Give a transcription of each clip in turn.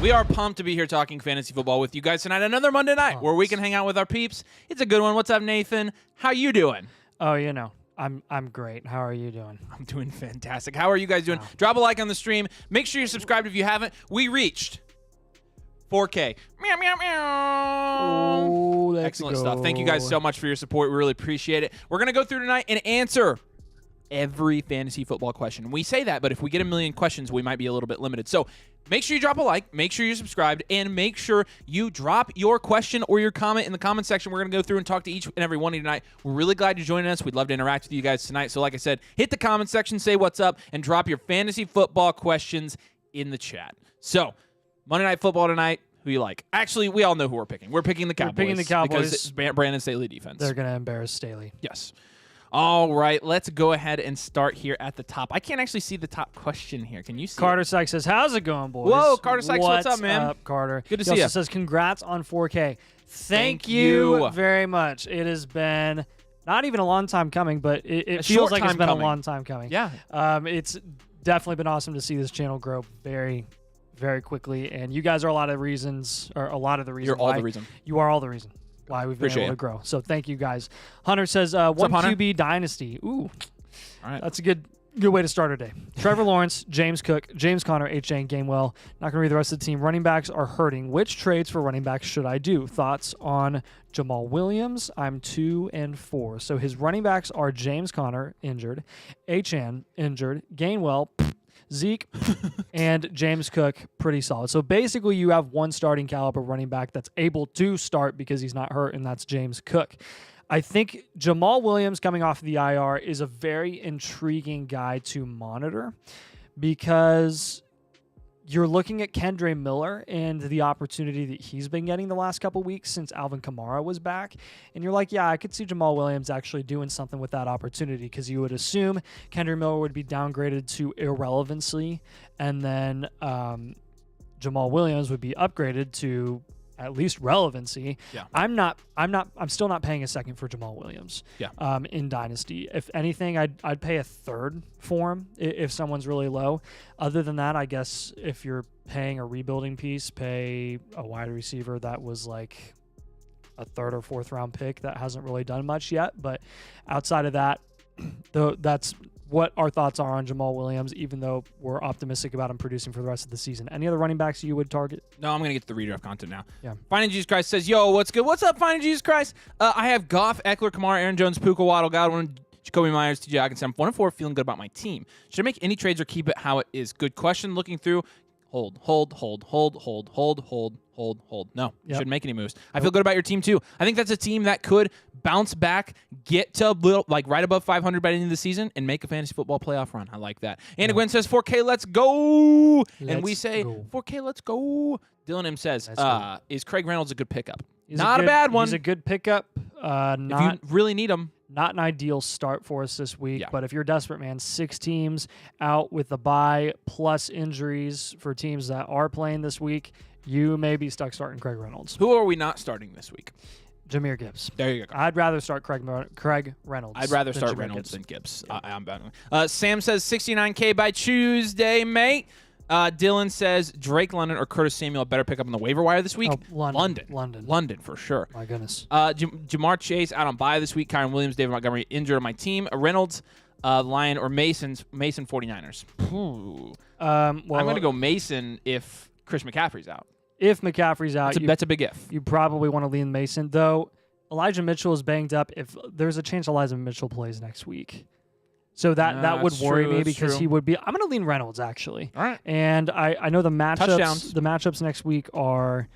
We are pumped to be here talking fantasy football with you guys tonight. Another Monday night where we can hang out with our peeps. It's a good one. What's up, Nathan? How you doing? Oh, you know, I'm great. How are you doing? I'm doing fantastic. How are you guys doing? Wow. Drop a like on the stream. Make sure you're subscribed if you haven't. We reached 4K. Meow, meow, meow. Oh, let's Excellent go. stuff. Thank you guys so much for your support. We really appreciate it. We're going to go through tonight and answer every fantasy football question. We say that, but if we get a million questions, we might be a little bit limited. So make sure you drop a like, make sure you're subscribed, and make sure you drop your question or your comment in the comment section. We're going to go through and talk to each and every one of you tonight. We're really glad you're joining us. We'd love to interact with you guys tonight. So like I said, hit the comment section, say what's up, and drop your fantasy football questions in the chat. So Monday Night Football tonight. Who you like? Actually, we all know who we're picking. We're picking the Cowboys. We're picking the Cowboys. Because it's Brandon Staley defense. They're going to embarrass Staley. Yes. All right, let's go ahead and start here at the top. I can't actually see the top question here. Can you see Carter it? Sykes says, how's it going, boys? Whoa, Carter Sykes, what's up, man? Up, Carter? Good to He see also ya. says, congrats on 4K. Thank you. you very much. It has been not even a long time coming, but it A feels short like it's time been coming. a long time coming. Yeah. It's definitely been awesome to see this channel grow very, very quickly, and you guys are a lot of the reason. You're all why- the reason. You are all the reason why we've been Appreciate able it. to grow. So thank you guys. Hunter says, up, 1 Hunter? QB dynasty. Ooh, All right. that's a good way to start our day. Trevor Lawrence, James Cook, James Conner, H.A. Gainwell. Not going to read the rest of the team. Running backs are hurting. Which trades for running backs should I do? Thoughts on Jamal Williams? I'm 2 and 4. So his running backs are James Conner, injured, H.N. injured, Gainwell, Zeke, and James Cook, pretty solid. So basically you have one starting caliber running back that's able to start because he's not hurt, and that's James Cook. I think Jamal Williams coming off the IR is a very intriguing guy to monitor because you're looking at Kendre Miller and the opportunity that he's been getting the last couple weeks since Alvin Kamara was back. And you're like, yeah, I could see Jamal Williams actually doing something with that opportunity because you would assume Kendre Miller would be downgraded to irrelevancy, and then Jamal Williams would be upgraded to at least relevancy. Yeah. I'm still not paying a second for Jamal Williams. Yeah. In Dynasty. If anything, I'd pay a third for him if someone's really low. Other than that, I guess if you're paying a rebuilding piece, pay a wide receiver that was like a third or fourth round pick that hasn't really done much yet. But outside of that, that's what our thoughts are on Jamal Williams, even though we're optimistic about him producing for the rest of the season. Any other running backs you would target? No, I'm going to get to the redraft content now. Yeah. Finding Jesus Christ says, yo, what's good? What's up, Finding Jesus Christ? I have Goff, Eckler, Kamara, Aaron Jones, Puka, Waddle, Godwin, Jacoby Myers, TJ Hockenson. I'm 1 and 4, feeling good about my team. Should I make any trades or keep it how it is? Good question. Looking through. Hold. No, you shouldn't make any moves. I feel good about your team too. I think that's a team that could bounce back, get to right above 500 by the end of the season, and make a fantasy football playoff run. I like that. Anna Gwen says 4K, let's go. And we say 4K, let's go. Dylan M says, is Craig Reynolds a good pickup? Not a bad one. He's a good pickup. If you really need him. Not an ideal start for us this week, Yeah. but if you're desperate, man, 6 teams out with the bye plus injuries for teams that are playing this week, you may be stuck starting Craig Reynolds. Who are we not starting this week? Jameer Gibbs. There you go. I'd rather start Craig Reynolds. I'd rather start Jameer Reynolds Gibbs. than Gibbs. I'm battling. Sam says 69K by Tuesday, mate. Dylan says Drake London or Curtis Samuel better pick up on the waiver wire this week. Oh, London for sure. My goodness. Jamar Chase out on bye this week. Kyron Williams, David Montgomery injured on my team. Reynolds, Lion, or Mason 49ers. Well, I'm going to go Mason if Chris McCaffrey's out. If McCaffrey's out, That's a big if. you probably want to lean Mason, though. Elijah Mitchell is banged up. If there's a chance Elijah Mitchell plays next week. So that would worry me because he would be. I'm going to lean Reynolds actually. All right. And I know the matchups. Touchdowns. The matchups next week are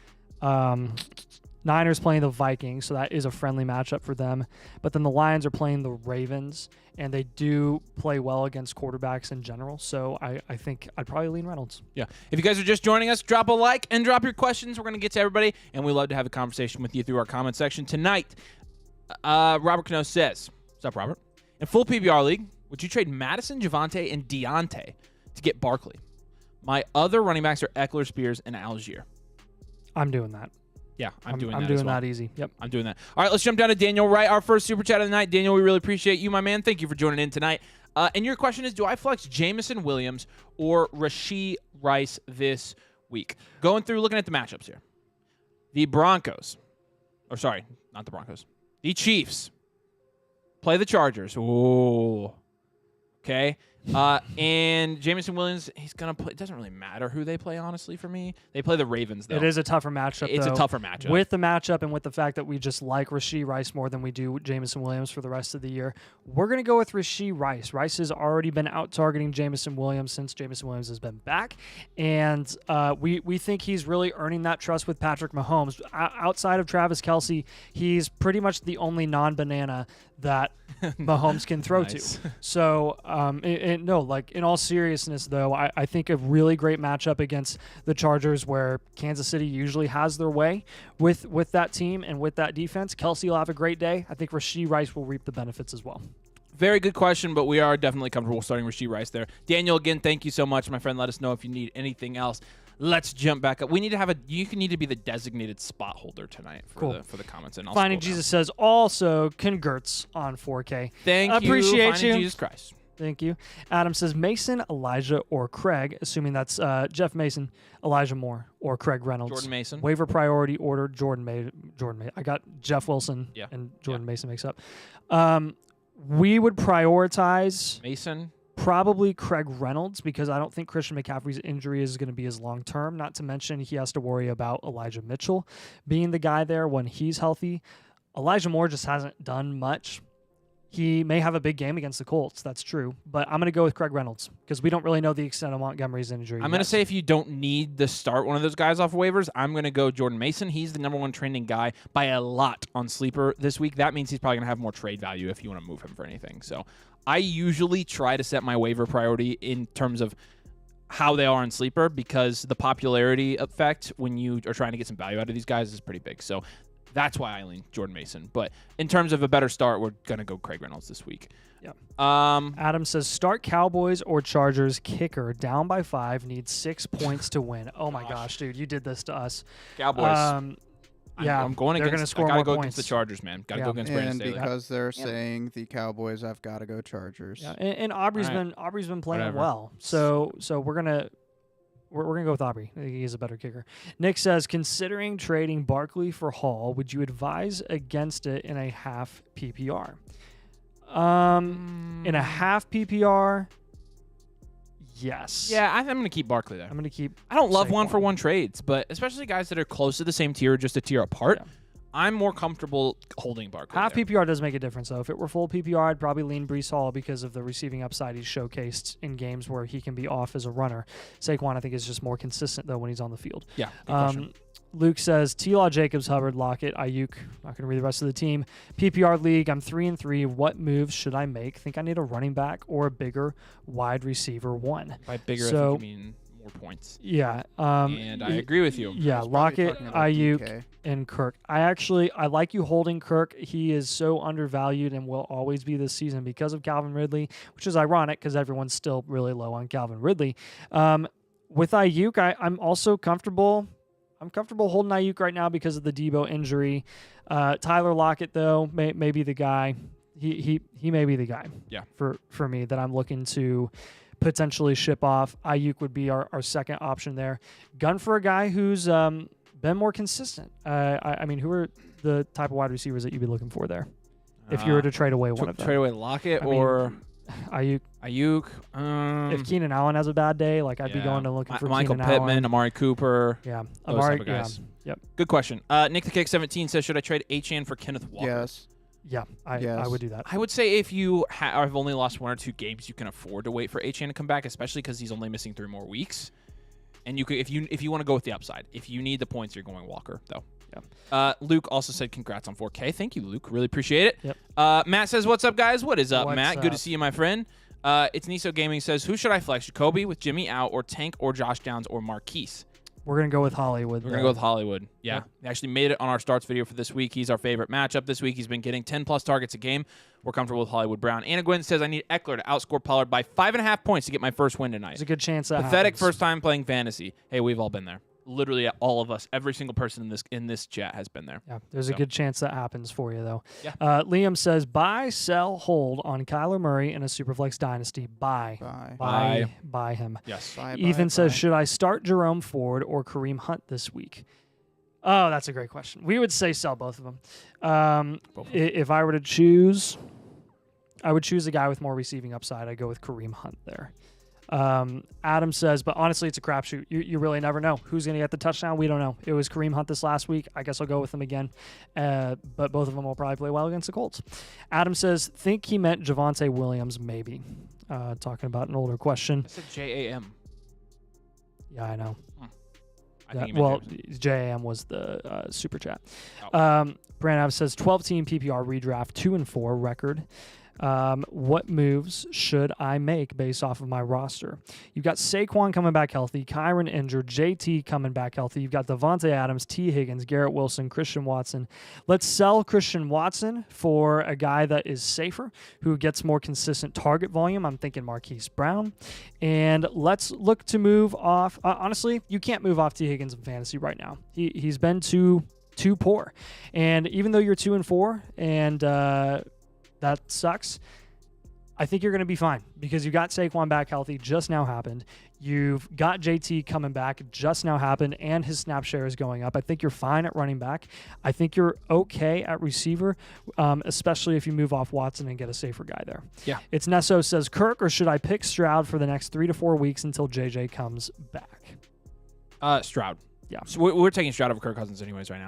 Niners playing the Vikings, so that is a friendly matchup for them. But then the Lions are playing the Ravens, and they do play well against quarterbacks in general. So I think I'd probably lean Reynolds. Yeah. If you guys are just joining us, drop a like and drop your questions. We're going to get to everybody, and we'd love to have a conversation with you through our comment section tonight. Robert Cano says, what's up, Robert? In full PBR league, would you trade Madison, Javonte, and Deontay to get Barkley? My other running backs are Eckler, Spears, and Algier. I'm doing that. Yeah, I'm doing that. I'm doing as well. that easy. Yep. I'm doing that. All right, let's jump down to Daniel Wright, our first super chat of the night. Daniel, we really appreciate you, my man. Thank you for joining in tonight. And your question is, do I flex Jamison Williams or Rashee Rice this week. Going through, looking at the matchups here. The Broncos. Or sorry, not the Broncos. The Chiefs play the Chargers. Ooh. Okay. And Jameson Williams, he's going to play. It doesn't really matter who they play, honestly, for me. They play the Ravens, though. It is a tougher matchup, It's though. a tougher matchup. With the matchup and with the fact that we just like Rashee Rice more than we do Jameson Williams for the rest of the year, we're going to go with Rashee Rice. Rice has already been out-targeting Jameson Williams since Jameson Williams has been back, and we think he's really earning that trust with Patrick Mahomes. Outside of Travis Kelce, he's pretty much the only non-banana that Mahomes can throw Nice. to. So, no, like in all seriousness, though, I think a really great matchup against the Chargers, where Kansas City usually has their way with that team and with that defense. Kelce will have a great day. I think Rashee Rice will reap the benefits as well. Very good question, but we are definitely comfortable starting Rashee Rice there. Daniel, again, thank you so much, my friend. Let us know if you need anything else. Let's jump back up. We need to have you need to be the designated spot holder tonight for the comments. And I'll Finding scroll down. Jesus says also congrats on 4K. Thank you. Appreciate Finding you. Jesus Christ. Thank you. Adam says Mason, Elijah, or Craig, assuming that's Jeff Mason, Elijah Moore, or Craig Reynolds. Jordan Mason. Waiver priority order, Jordan Mason. I got Jeff Wilson Yeah. and Jordan Mason mixed up. We would prioritize Mason. probably Craig Reynolds, because I don't think Christian McCaffrey's injury is going to be as long-term. Not to mention he has to worry about Elijah Mitchell being the guy there when he's healthy. Elijah Moore just hasn't done much. He may have a big game against the Colts. That's true. But I'm going to go with Craig Reynolds because we don't really know the extent of Montgomery's injury. I'm going to say if you don't need to start one of those guys off waivers, I'm going to go Jordan Mason. He's the number one trending guy by a lot on Sleeper this week. That means he's probably going to have more trade value if you want to move him for anything. So I usually try to set my waiver priority in terms of how they are in Sleeper, because the popularity effect when you are trying to get some value out of these guys is pretty big. So that's why I lean Jordan Mason. But in terms of a better start, we're going to go Craig Reynolds this week. Yeah. Adam says start Cowboys or Chargers kicker down by 5, needs 6 points to win. Oh my gosh, dude, you did this to us. Cowboys. Yeah, I'm going they're against. gonna score I gotta more go points. against the Chargers, man. Gotta go against Brandon And Staley. because they're saying the Cowboys, I've got to go Chargers. Yeah, and Aubrey's All right. been playing Whatever. well. So we're gonna go with Aubrey. I think he's a better kicker. Nick says, considering trading Barkley for Hall, would you advise against it in a half PPR? In a half PPR, yes. Yeah, I'm going to keep Barkley there. I'm gonna keep. I don't love Saquon. one-for-one trades, but especially guys that are close to the same tier, just a tier apart, Yeah. I'm more comfortable holding Barkley. Half there. PPR does make a difference, though. If it were full PPR, I'd probably lean Breece Hall because of the receiving upside he's showcased in games where he can be off as a runner. Saquon, I think, is just more consistent, though, when he's on the field. Yeah. good question. Luke says, T-Law, Jacobs, Hubbard, Lockett, Ayuk. Not going to read the rest of the team. PPR league, I'm 3-3. What moves should I make? Think I need a running back or a bigger wide receiver one. By bigger, so- I think you mean more points. Yeah. And I agree with you. Yeah, He's probably Lockett, talking about Ayuk, DK. and Kirk. I like you holding Kirk. He is so undervalued and will always be this season because of Calvin Ridley, which is ironic because everyone's still really low on Calvin Ridley. With Ayuk, I'm also comfortable. I'm comfortable holding Ayuk right now because of the Debo injury. Tyler Lockett, though, may be the guy. He may be the guy. Yeah. For me that I'm looking to potentially ship off. Ayuk would be our second option there. Gun for a guy who's been more consistent. I mean, who are the type of wide receivers that you'd be looking for there if you were to trade away one of them? Trade away Lockett I mean, or Ayuk. Ayuk. If Keenan Allen has a bad day, like I'd be yeah. going and looking for Michael Keenan Pittman, Allen. Amari Cooper. Yeah, Those Amari. type of guys. Yeah, yep. Good question. Nick the Kick 17 says, should I trade Achane for Kenneth Walker? Yes. Yeah, I Yes. would do that. I would say if you have only lost 1 or 2 games, you can afford to wait for Achane to come back, especially because he's only missing 3 more weeks. And you could, if you want to go with the upside, if you need the points, you're going Walker though. Yeah. Luke also said congrats on 4K. Thank you, Luke. Really appreciate it. Yep. Matt says, what's up, guys? What is up, What's Matt? Good to up? see you, my friend. It's Niso Gaming says, who should I flex? Jacoby with Jimmy out, or Tank, or Josh Downs, or Marquise? We're gonna go with Hollywood. We're going to go with Hollywood. Yeah. Yep. He actually made it on our starts video for this week. He's our favorite matchup this week. He's been getting 10-plus targets a game. We're comfortable with Hollywood Brown. Anna Gwynn says, I need Eckler to outscore Pollard by 5.5 points to get my first win tonight. There's a good chance that Pathetic happens. first time playing fantasy. Hey, we've all been there. literally all of us, every single person in this chat has been there. Yeah, there's a So. good chance that happens for you, though. Yeah. Liam says, buy, sell, hold on Kyler Murray in a Superflex dynasty. Buy. Bye. Buy him. Yes. Bye, Ethan bye, says, bye. should I start Jerome Ford or Kareem Hunt this week? Oh, that's a great question. We would say sell both of them. Both of them. If I were to choose, I would choose a guy with more receiving upside. I'd go with Kareem Hunt there. Adam says, but honestly, it's a crapshoot. You really never know who's going to get the touchdown. We don't know. It was Kareem Hunt this last week. I guess I'll go with him again. But both of them will probably play well against the Colts. Adam says, think he meant Javonte Williams, maybe. Talking about an older question. I said JAM. Yeah, I know. I think he meant James. JAM was the super chat. Oh. Brandon says 12-team PPR redraft, 2-4 record. What moves should I make based off of my roster? You've got Saquon coming back healthy, Kyron injured, JT coming back healthy. You've got Devontae Adams, T. Higgins, Garrett Wilson, Christian Watson. Let's sell Christian Watson for a guy that is safer, who gets more consistent target volume. I'm thinking Marquise Brown. And let's look to move off. Honestly, you can't move off T. Higgins in fantasy right now. He's been too poor. And even though you're 2-4 and that sucks, I think you're going to be fine because you got Saquon back healthy, just now happened. You've got JT coming back, just now happened, and his snap share is going up. I think you're fine at running back. I think you're okay at receiver, especially if you move off Watson and get a safer guy there. Yeah. It's Nesso says, Kirk, or should I pick Stroud for the next 3 to 4 weeks until JJ comes back? Stroud. Yeah. So we're taking Stroud over Kirk Cousins anyways right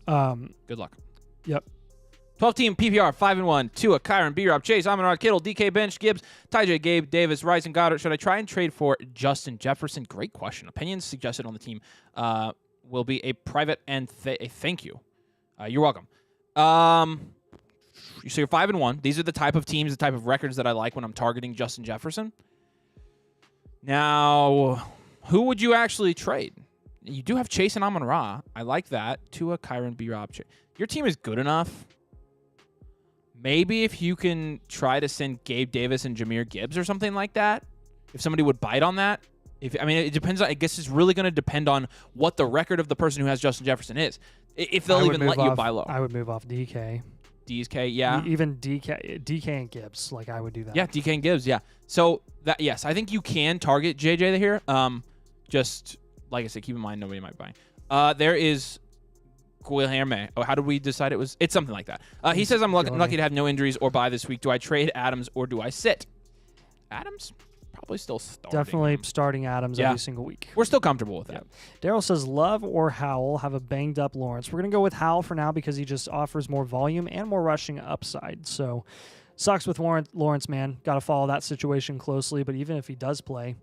now. Good luck. Yep. 12-team PPR, 5-1. Tua, Kyron, B-Rob, Chase, Amon-Ra, Kittle, DK, Bench, Gibbs, Ty Gabe, Davis, Rice, and Goddard. Should I try and trade for Justin Jefferson? Great question. Opinions suggested on the team will be a private and a thank you. You're welcome. So you're 5-1. These are the type of teams, the type of records that I like when I'm targeting Justin Jefferson. Now, who would you actually trade? You do have Chase and Amon-Ra. I like that. Tua, Kyron, B-Rob, Chase. Your team is good enough. Maybe if you can try to send Gabe Davis and Jahmyr Gibbs or something like that, if somebody would bite on that. It depends. I guess it's really going to depend on what the record of the person who has Justin Jefferson is. If they'll even let you buy low. I would move off DK. DK, yeah. Even DK and Gibbs, like I would do that. Yeah, DK and Gibbs, yeah. So that yes, I think you can target JJ here. Just like I said, keep in mind nobody might buy. There is Guilherme. Oh, how did we decide it was? It's something like that. He says, I'm lucky to have no injuries or bye this week. Do I trade Adams or do I sit? Adams? Probably still starting. Definitely starting Adams every single week. We're still comfortable with that. Daryl says, Love or Howell have a banged up Lawrence. We're going to go with Howell for now because he just offers more volume and more rushing upside. So sucks with Lawrence, man. Got to follow that situation closely. But even if he does play,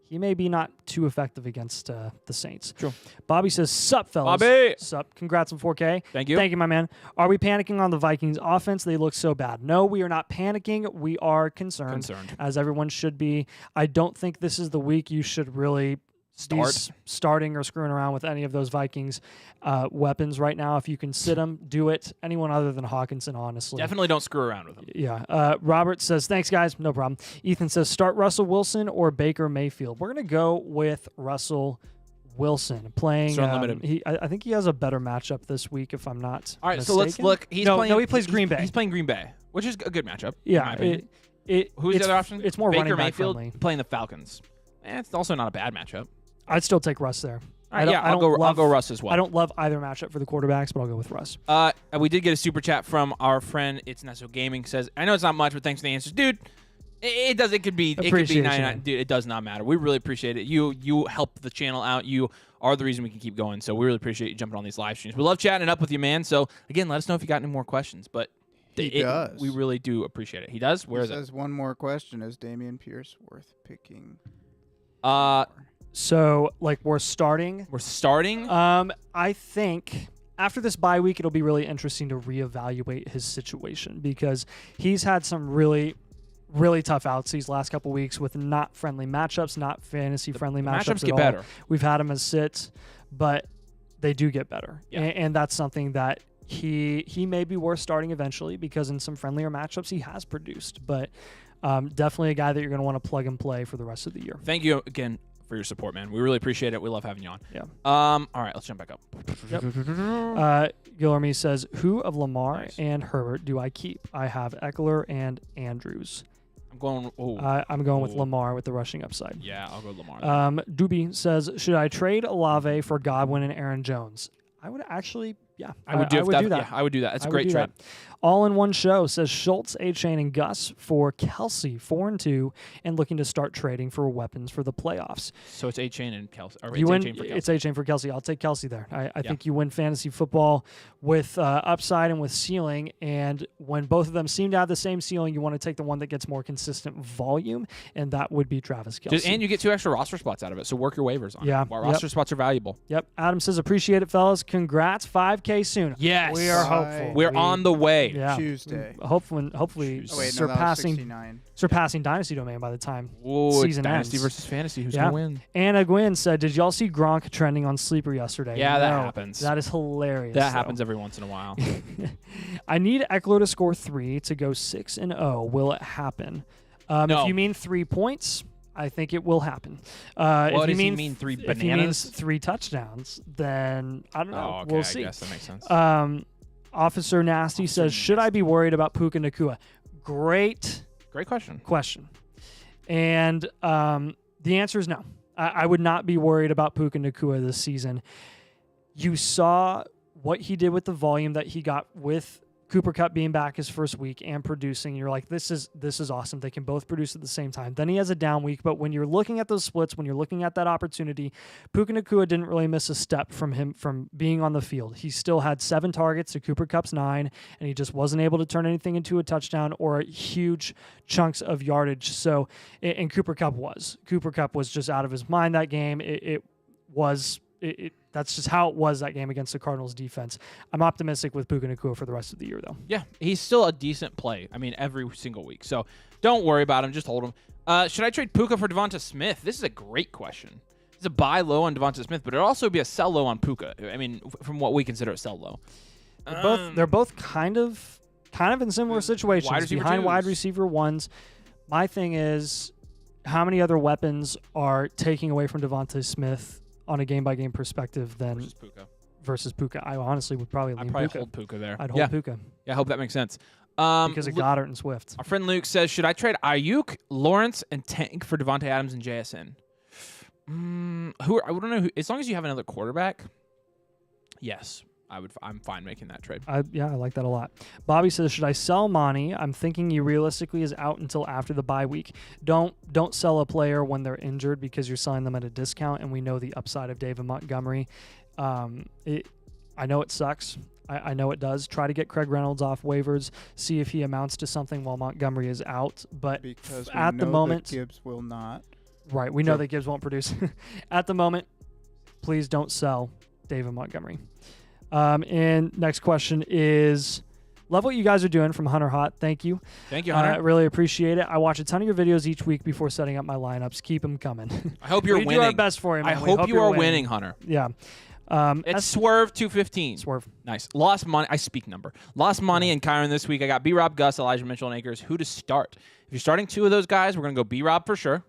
he may be not too effective against the Saints. True. Bobby says, sup, fellas. Bobby! Sup. Congrats on 4K. Thank you. Thank you, my man. Are we panicking on the Vikings offense? They look so bad. No, we are not panicking. We are concerned. As everyone should be. I don't think this is the week you should really be starting or screwing around with any of those Vikings weapons right now. If you can sit them, do it. Anyone other than Hawkinson, honestly. Definitely don't screw around with them. Yeah. Robert says, thanks, guys. No problem. Ethan says, start Russell Wilson or Baker Mayfield. We're going to go with Russell Wilson playing. I think he has a better matchup this week, if I'm not All right, mistaken. so let's look. He plays Green Bay. He's playing Green Bay, which is a good matchup. Yeah. Who's the other option? It's more Baker running back Mayfield friendly. playing the Falcons. It's also not a bad matchup. I'd still take Russ there. All right, I'll go Russ as well. I don't love either matchup for the quarterbacks, but I'll go with Russ. We did get a super chat from our friend. It's Nesso Gaming. Says, I know it's not much, but thanks for the answers, dude. It could be 99. Dude, it does not matter. We really appreciate it. You help the channel out. You are the reason we can keep going. So we really appreciate you jumping on these live streams. We love chatting it up with you, man. So again, let us know if you got any more questions. But he does. We really do appreciate it. He does. Where is it? Says one more question: is Damian Pierce worth picking? So, like, we're starting. I think after this bye week, it'll be really interesting to reevaluate his situation because he's had some really, really tough outs these last couple weeks with not friendly matchups, not fantasy-friendly matchups get at better. all. We've had him as sits, but they do get better. Yeah. And that's something that he may be worth starting eventually because in some friendlier matchups, he has produced. But definitely a guy that you're going to want to plug and play for the rest of the year. Thank you again for your support, man. We really appreciate it. We love having you on. Yeah. All right, let's jump back up. Guillermo says, who of Lamar Nice. and Herbert do I keep? I have Eckler and Andrews. I'm going. Oh, I'm going with Ooh. Lamar with the rushing upside. yeah, I'll go Lamar. Doobie says, should I trade Olave for Godwin and Aaron Jones? I would actually, yeah. I would do that. that. Yeah, I would do that. That's a I would great do trade. that. All in one show says Schultz, A-Chain, and Gus for Kelsey, 4-2, and looking to start trading for weapons for the playoffs. So it's A-Chain and Kelsey. Or You it's win. A-Chain for Kelsey. It's A-Chain for Kelsey. I'll take Kelsey there. I think you win fantasy football with upside and with ceiling. And when both of them seem to have the same ceiling, you want to take the one that gets more consistent volume, and that would be Travis Kelsey. And you get 2 extra roster spots out of it. So work your waivers on Yeah, it. Well, yep. roster spots are valuable. Yep. Adam says, appreciate it, fellas. Congrats. 5K soon. Yes. We are Bye. hopeful. We're We- on the way. Yeah. Tuesday. Hopefully Oh, wait, no, that was surpassing 69. surpassing Dynasty Domain by the time Ooh, it's season Dynasty ends. versus Fantasy. Who's Yeah. going to win? Anna Gwynn said, did y'all see Gronk trending on Sleeper yesterday? Yeah, that No. happens. That is hilarious. That though. happens every once in a while. I need Eckler to score 3 to go 6-0. Will it happen? No. If you mean 3 points, I think it will happen. What if you does he mean mean, 3 If he means bananas? 3 touchdowns, then I don't know. Oh, okay. We'll I see. guess that makes sense. Officer Nasty Officer says, should I be worried about Puka Nakua? Great Great question. question. And the answer is no. I would not be worried about Puka Nakua this season. You saw what he did with the volume that he got with Cooper Kupp being back his first week and producing. You're like, this is awesome. They can both produce at the same time. Then he has a down week, but when you're looking at those splits, when you're looking at that opportunity, Puka Nakua didn't really miss a step from being on the field. He still had 7 targets to Cooper Kupp's 9, and he just wasn't able to turn anything into a touchdown or huge chunks of yardage. So, and Cooper Kupp was just out of his mind that game. That's just how it was that game against the Cardinals defense. I'm optimistic with Puka Nakua for the rest of the year, though. Yeah, he's still a decent play. I mean, every single week. So don't worry about him. Just hold him. Should I trade Puka for Devonta Smith? This is a great question. It's a buy low on Devonta Smith, but it'd also be a sell low on Puka. I mean, from what we consider a sell low. They're both kind of in similar situations wide receiver behind wide twos. receiver ones. My thing is, how many other weapons are taking away from Devonta Smith on a game-by-game perspective than versus Puka? I honestly would probably lean I'd probably Puka. hold Puka there. I'd hold Puka Yeah, I hope that makes sense. because of Goddard and Swift. Our friend Luke says, should I trade Ayuk, Lawrence, and Tank for Devontae Adams and JSN? I don't know. As long as you have another quarterback, yes, I'm fine making that trade. I like that a lot. Bobby says, should I sell Monty? I'm thinking he realistically is out until after the bye week. Don't sell a player when they're injured because you're selling them at a discount, and we know the upside of David Montgomery. I know it sucks. I know it does. Try to get Craig Reynolds off waivers, see if he amounts to something while Montgomery is out. But Because we at the know moment, that Gibbs will not. right, we know True. that Gibbs won't produce. At the moment, please don't sell David Montgomery. And next question is, love what you guys are doing from Hunter Hot. Thank you. Thank you, I Hunter. really appreciate it. I watch a ton of your videos each week before setting up my lineups. Keep them coming. I hope you're we winning. do our best for you, I man. We hope you you're are winning, Hunter. Yeah. It's Swerve 215. Swerve. Nice. Lost money. I speak number. Lost money and Kyron this week. I got B-Rob, Gus, Elijah Mitchell, and Akers. Who to start? If you're starting 2 of those guys, we're going to go B-Rob for sure.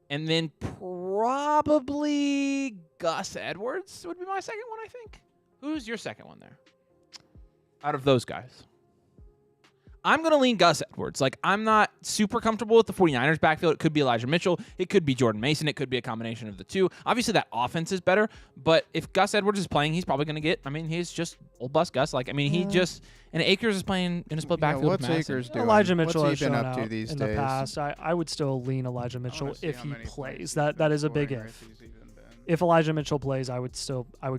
And then probably Gus Edwards would be my second one, I think. Who's your second one there? Out of those guys. I'm going to lean Gus Edwards. Like, I'm not super comfortable with the 49ers backfield. It could be Elijah Mitchell. It could be Jordan Mason. It could be a combination of the two. Obviously, that offense is better. But if Gus Edwards is playing, he's probably going to get, he's just old bus Gus. Like, and Akers is playing in a split backfield with What's Madison. Akers doing? Elijah Mitchell What's has he been shown up to out these in days? the past. I would still lean Elijah I Mitchell wanna see if how he many plays. points That is a big scoring if. rate he's even been. If Elijah Mitchell plays, I would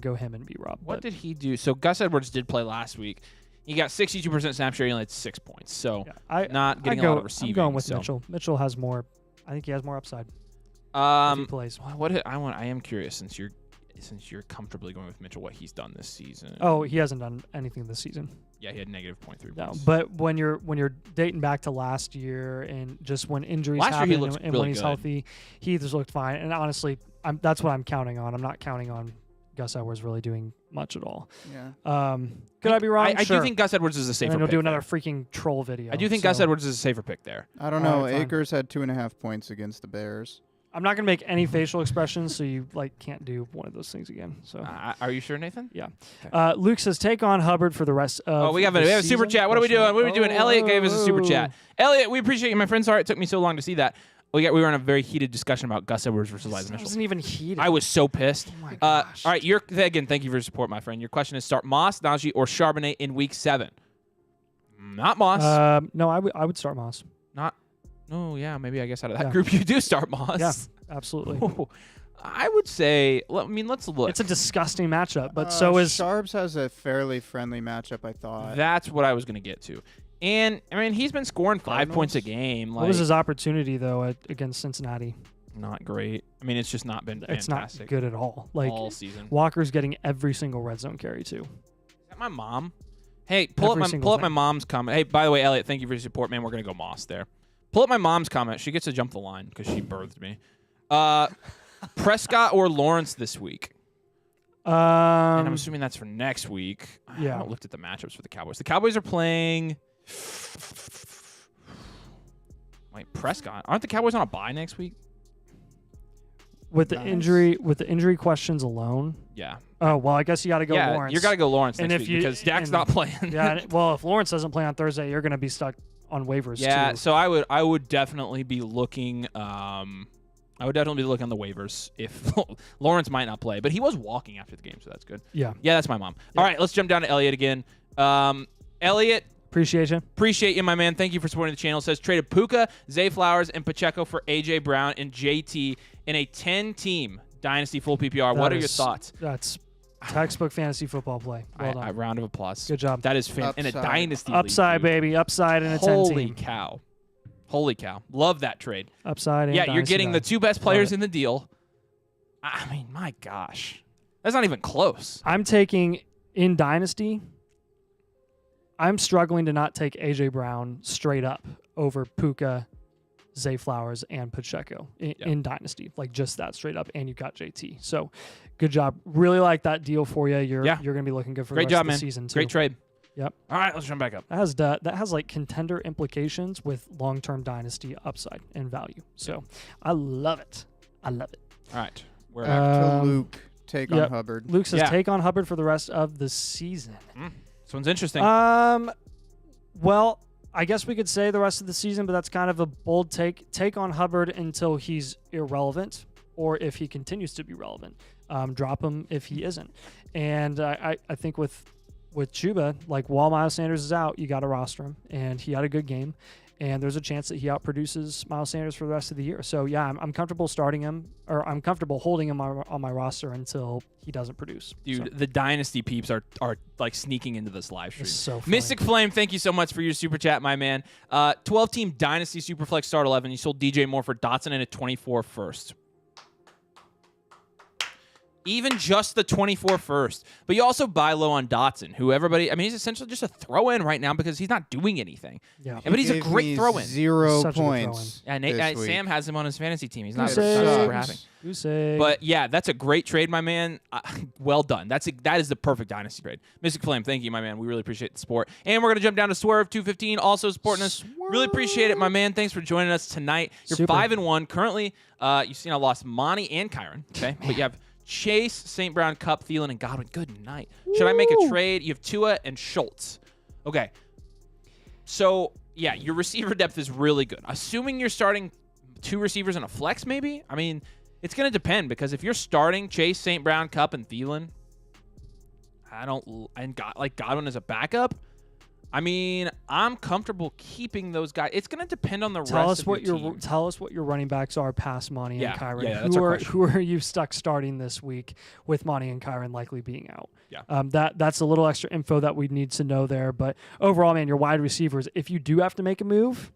go him and B-Rob. What but did he do? So Gus Edwards did play last week. He got 62% snap share. He only had 6 points. So not getting a lot of receiving. I'm going with so. Mitchell. Mitchell has more. I think he has more upside if he plays. I am curious since you're comfortably going with Mitchell, what he's done this season. Oh, he hasn't done anything this season. Yeah, he had negative 0.3 No, points. but when you're dating back to last year and just when injuries Last year happen he looks and really when he's good. healthy, he just looked fine. And honestly, that's what I'm counting on. I'm not counting on Gus Edwards really doing much at all. Yeah. Could I be wrong? I Sure. do think Gus Edwards is a safer and then he'll pick do another there. freaking troll video. I do think Gus so- Edwards is a safer pick there. I don't All know. right, fine. Akers had 2.5 points against the Bears. I'm not gonna make any facial expressions, so you can't do one of those things again. So. Are you sure, Nathan? Yeah. Okay. Luke says, take on Hubbard for the rest of We have a super season? chat. What are we doing? What are we doing? Elliot gave us a super Oh. chat. Elliot, we appreciate you, my friend. Sorry it took me so long to see that. We were in a very heated discussion about Gus Edwards versus Liza It Mitchell. wasn't even heated. I was so pissed. Oh my gosh. All right, again, thank you for your support, my friend. Your question is start Moss, Najee, or Charbonnet in week 7. Not Moss. No, I would start Moss. Oh, yeah, maybe I guess out of that Yeah. group you do start Moss. Yeah, absolutely. Oh, I would say, let's look. It's a disgusting matchup, but so is Sharps has a fairly friendly matchup, I thought. That's what I was going to get to. And, I mean, he's been scoring 5 points a game. what was his opportunity though against Cincinnati? Not great. I mean, it's just not been It's fantastic not good at all. all season. Walker's getting every single red zone carry too. Is that my mom? Hey, pull Every up single my thing. mom's comment. Hey, by the way, Elliot, thank you for your support, man. We're going to go Moss there. Pull up my mom's comment. She gets to jump the line because she birthed me. Prescott or Lawrence this week? And I'm assuming that's for next week. I Yeah. haven't looked at the matchups for the Cowboys. The Cowboys are playing... Wait, Prescott. Aren't the Cowboys on a bye next week? with the Nice. injury questions alone. Yeah. Oh well, I guess you got to go Lawrence. you got to go Lawrence And next if week you- because Dak's and- not playing. Yeah. Well, if Lawrence doesn't play on Thursday, you're going to be stuck on waivers Yeah, too. so I would definitely be looking. I would definitely be looking on the waivers if Lawrence might not play, but he was walking after the game, so that's good. Yeah. Yeah, that's my mom. Yeah. All right, let's jump down to Elliot again. Elliot, Appreciate you. appreciate you, my man. Thank you for supporting the channel. Says traded Puka, Zay Flowers, and Pacheco for AJ Brown and JT in a 10-team dynasty full PPR. What That are your is- thoughts? That's textbook fantasy football play. Well done. A round of applause. Good job. That is in a Upside. dynasty league, Upside, dude. baby. Upside in a 10 Holy team. cow. Holy cow. Love that trade. Upside and Yeah, you're dynasty getting the die. two best Love players it. in the deal. I mean, my gosh. That's not even close. I'm taking in dynasty. I'm struggling to not take AJ Brown straight up over Puka, Zay Flowers, and Pacheco in dynasty, like just that straight up. And you got JT. So, good job. Really like that deal for you. You're going to be looking good for Great the rest job, of the man. season too. Great trade. Yep. All right, let's jump back up. That has like contender implications with long-term dynasty upside and value. So, I love it. I love it. All right. We're Back to Um, Luke. Take yep. on Hubbard. Luke says Yeah. take on Hubbard for the rest of the season. This one's interesting. Well, I guess we could say the rest of the season, but that's kind of a bold take. Take on Hubbard until he's irrelevant, or if he continues to be relevant, drop him if he isn't. And I think with Chuba, like while Miles Sanders is out, you got to roster him, and he had a good game. And there's a chance that he outproduces Miles Sanders for the rest of the year. So yeah, I'm comfortable starting him, or I'm comfortable holding him on my roster until he doesn't produce. Dude, So, the dynasty peeps are like sneaking into this live stream. it's so funny. Mystic Flame, thank you so much for your super chat, my man. 12-team dynasty superflex start 11. You sold DJ Moore for Dotson and a 24 first. Even just the 24 first. But you also buy low on Dotson, who everybody, I mean, he's essentially just a throw-in right now because he's not doing anything. Yeah. But he's a Gave great me throw-in. 0 Such a good points. Yeah, this week. Sam has him on his fantasy team. He's not Who super happy. says? Who say? But yeah, that's a great trade, my man. Well done. That is the perfect dynasty trade. Mystic Flame, thank you, my man. We really appreciate the support. And we're gonna jump down to Swerve 215, also supporting us. Really appreciate it, my man. Thanks for joining us tonight. You're Super. 5-1 currently. You've seen I lost Monty and Kyron. Okay, but you have Chase, St. Brown, Cup, Thielen, and Godwin. Good night. Should I make a trade? You have Tua and Schultz. Okay. So yeah, your receiver depth is really good. Assuming you're starting 2 receivers in a flex, maybe. I mean, it's going to depend because if you're starting Chase, St. Brown, Cup, and Thielen, Godwin as a backup, I mean, I'm comfortable keeping those guys. It's going to depend on the rest of your team. Tell us what your running backs are past Monty Yeah, and Kyron. yeah, that's our question. Who are you stuck starting this week with Monty and Kyron likely being out? Yeah. That's a little extra info that we need to know there. But overall, man, your wide receivers, if you do have to make a move,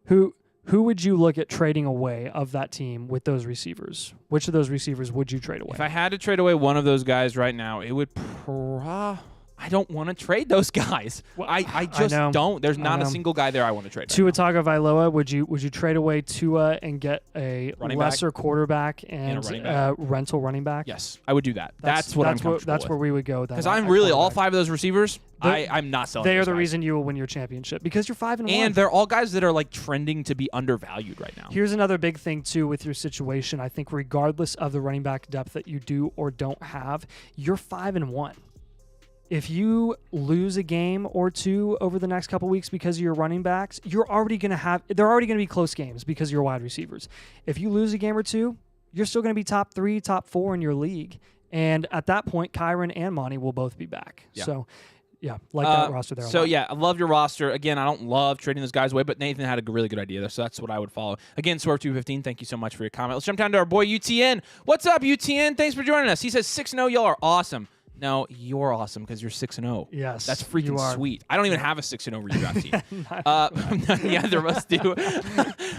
who would you look at trading away of that team with those receivers? Which of those receivers would you trade away? If I had to trade away one of those guys right now, it would I don't want to trade those guys. Well, I just know. don't. There's not a know. single guy there I want to trade. Tua Tagovailoa, would you trade away Tua and get a Running back? lesser quarterback and running back? rental running back? Yes, I would do that. That's what I'm comfortable That's where we would go then. because I'm really all quarterback. 5 of those receivers. I'm not selling. They are those the guys. reason you will win your championship because you're 5-1. And they're all guys that are like trending to be undervalued right now. Here's another big thing too with your situation. I think regardless of the running back depth that you do or don't have, you're 5-1. If you lose a game or two over the next couple weeks because of your running backs, they're already going to be close games because of your wide receivers. If you lose a game or two, you're still going to be top 3, top 4 in your league. And at that point, Kyron and Monty will both be back. Yeah. So, yeah, that roster there. a So lot. yeah, I love your roster. Again, I don't love trading those guys away, but Nathan had a really good idea there, so that's what I would follow. Again, Swerve215, thank you so much for your comment. Let's jump down to our boy UTN. What's up, UTN? Thanks for joining us. He says 6-0, y'all are awesome. No, you're awesome because you're 6-0. Yes, That's you freaking are. sweet. I don't even have a 6-0 redraft team. Neither of us do.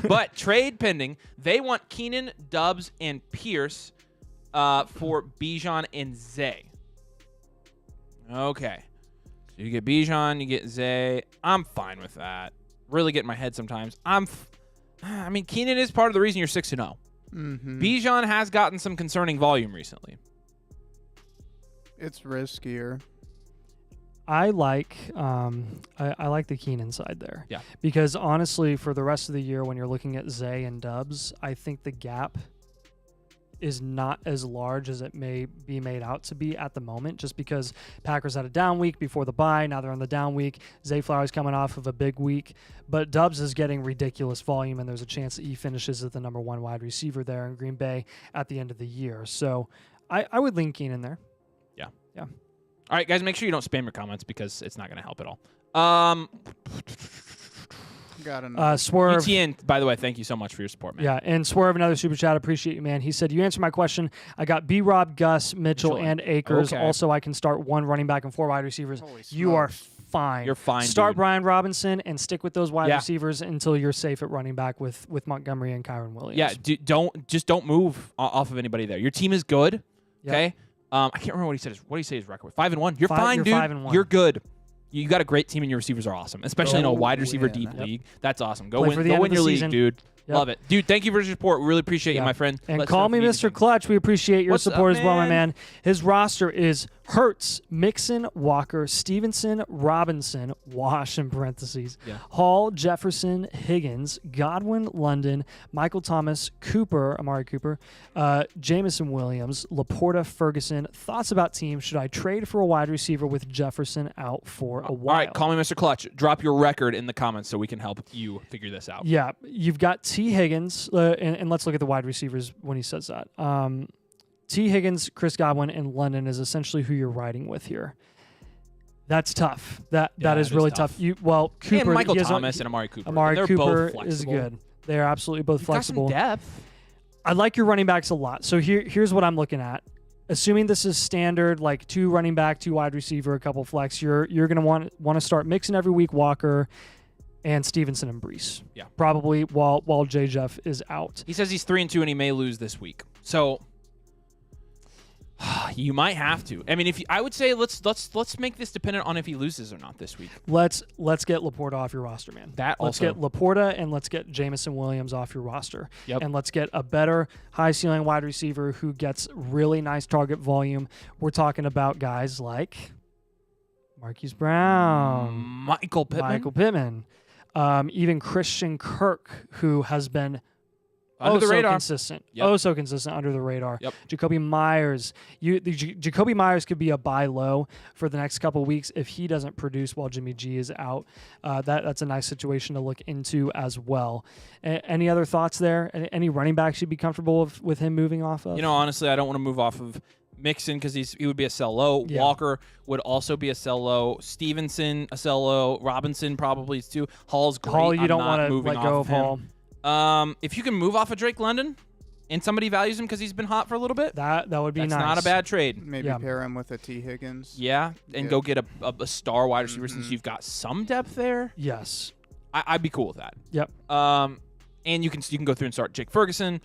But trade pending. They want Keenan, Dubs, and Pierce for Bijan and Zay. Okay. So you get Bijan, you get Zay. I'm fine with that. Really get in my head sometimes. I mean, Keenan is part of the reason you're 6-0. Mm-hmm. Bijan has gotten some concerning volume recently. It's riskier. I like I like the Keenan side there. Yeah. Because honestly, for the rest of the year, when you're looking at Zay and Dubs, I think the gap is not as large as it may be made out to be at the moment, just because Packers had a down week before the bye. Now they're on the down week. Zay Flowers coming off of a big week, but Dubs is getting ridiculous volume, and there's a chance that he finishes as the number 1 wide receiver there in Green Bay at the end of the year. So I would lean Keenan there. All right, guys, make sure you don't spam your comments because it's not going to help at all. Got enough. Swerve. ETN, by the way, thank you so much for your support, man. Yeah, and Swerve, another super chat. Appreciate you, man. He said, you answered my question. I got B-Rob, Gus, Mitchell, and Akers. Okay. Also, I can start 1 running back and 4 wide receivers. Holy You are smokes. fine. You're fine, Start dude. Brian Robinson and stick with those wide Yeah. receivers until you're safe at running back with Montgomery and Kyron Williams. Yeah, don't move off of anybody there. Your team is good, Yep. okay? I can't remember what he said. What did he say his record was? 5-1. You're fine, You're dude. 5-1. You're good. You got a great team and your receivers are awesome, especially in a Go wide receiver win. deep Yep. league. That's awesome. Go Play win. for the Go end win of the your season. league, dude. Yep. Love it, dude. Thank you for your support. We really appreciate you, Yeah. my friend. And Let's call me meet Mr. again. Clutch. We appreciate your What's up, support as well, my man? man. His roster is Hurts, Mixon, Walker, Stevenson, Robinson, Wash in parentheses, Yeah. Hall, Jefferson, Higgins, Godwin, London, Michael Thomas, Amari Cooper, Jamison Williams, Laporta, Ferguson. Thoughts about team? Should I trade for a wide receiver with Jefferson out for a All while? right, call me Mr. Clutch. Drop your record in the comments so we can help you figure this out. Yeah, you've got T. Higgins, and let's look at the wide receivers when he says that. T. Higgins, Chris Godwin, and London is essentially who you're riding with here. That's tough. That it is is really tough. tough. Cooper, And Michael he has Thomas and Amari Cooper. Amari They're Cooper both is flexible. good. They are absolutely both You've flexible. got some depth. I like your running backs a lot. So here's what I'm looking at. Assuming this is standard, like 2 running back, 2 wide receiver, a couple flex, you're gonna want to start mixing every week Walker and Stevenson and Brees. Yeah. Probably while J. Jeff is out. He says he's 3-2 and he may lose this week. So you might have to. I mean, I would say let's make this dependent on if he loses or not this week. Let's get Laporta off your roster, man. That let's also. get Laporta and let's get Jamison Williams off your roster. Yep. And let's get a better high ceiling wide receiver who gets really nice target volume. We're talking about guys like Marquise Brown, Michael Pittman. Even Christian Kirk, who has been Under the so radar. consistent. Yep. So consistent under the radar. Yep. Jacoby Myers. Jacoby Myers could be a buy low for the next couple of weeks if he doesn't produce while Jimmy G is out. That's a nice situation to look into as well. Any other thoughts there? Any running backs you'd be comfortable with him moving off of? You know, honestly, I don't want to move off of Mixon because he would be a sell low. Yeah. Walker would also be a sell low. Stevenson, a sell low. Robinson probably is too. Hall's great. Hall, you I'm don't not want to moving let go off of Hall. him. If you can move off of Drake London and somebody values him because he's been hot for a little bit, That would be that's nice. not a bad trade. Maybe Yeah. pair him with a T. Higgins. Yeah, and Yeah. go get a star wide receiver since Mhm. you've got some depth there. Yes. I'd be cool with that. Yep. And you can go through and start Jake Ferguson,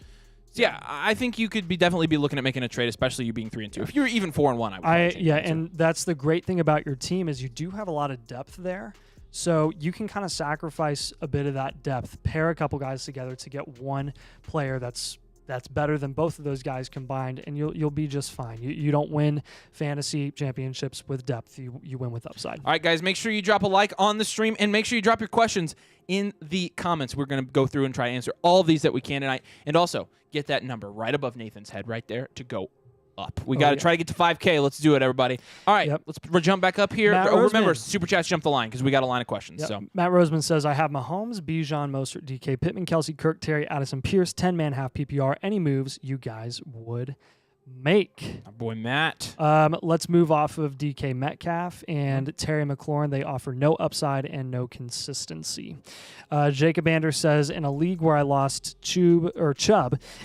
So yeah, I think you could definitely be looking at making a trade, especially you being 3-2. If you're even 4-1, I would. probably change your answer. And that's the great thing about your team is you do have a lot of depth there. So you can kind of sacrifice a bit of that depth, pair a couple guys together to get one player that's better than both of those guys combined, and you'll be just fine. You don't win fantasy championships with depth. You win with upside. All right, guys, make sure you drop a like on the stream, and make sure you drop your questions in the comments. We're going to go through and try to answer all of these that we can tonight. And also, get that number right above Nathan's head right there to go up. We got to try to get to 5K. Let's do it, everybody. All right, let's jump back up here. Remember, Super Chats jump the line because we got a line of questions. Yep. So Matt Roseman says, I have Mahomes, Bijan, Mostert, DK, Pittman, Kelsey, Kirk, Terry, Addison, Pierce, 10-man half PPR. Any moves you guys would make? Our boy Matt. Let's move off of DK Metcalf and Terry McLaurin. They offer no upside and no consistency. Jacob Anders says, in a league where I lost Chubb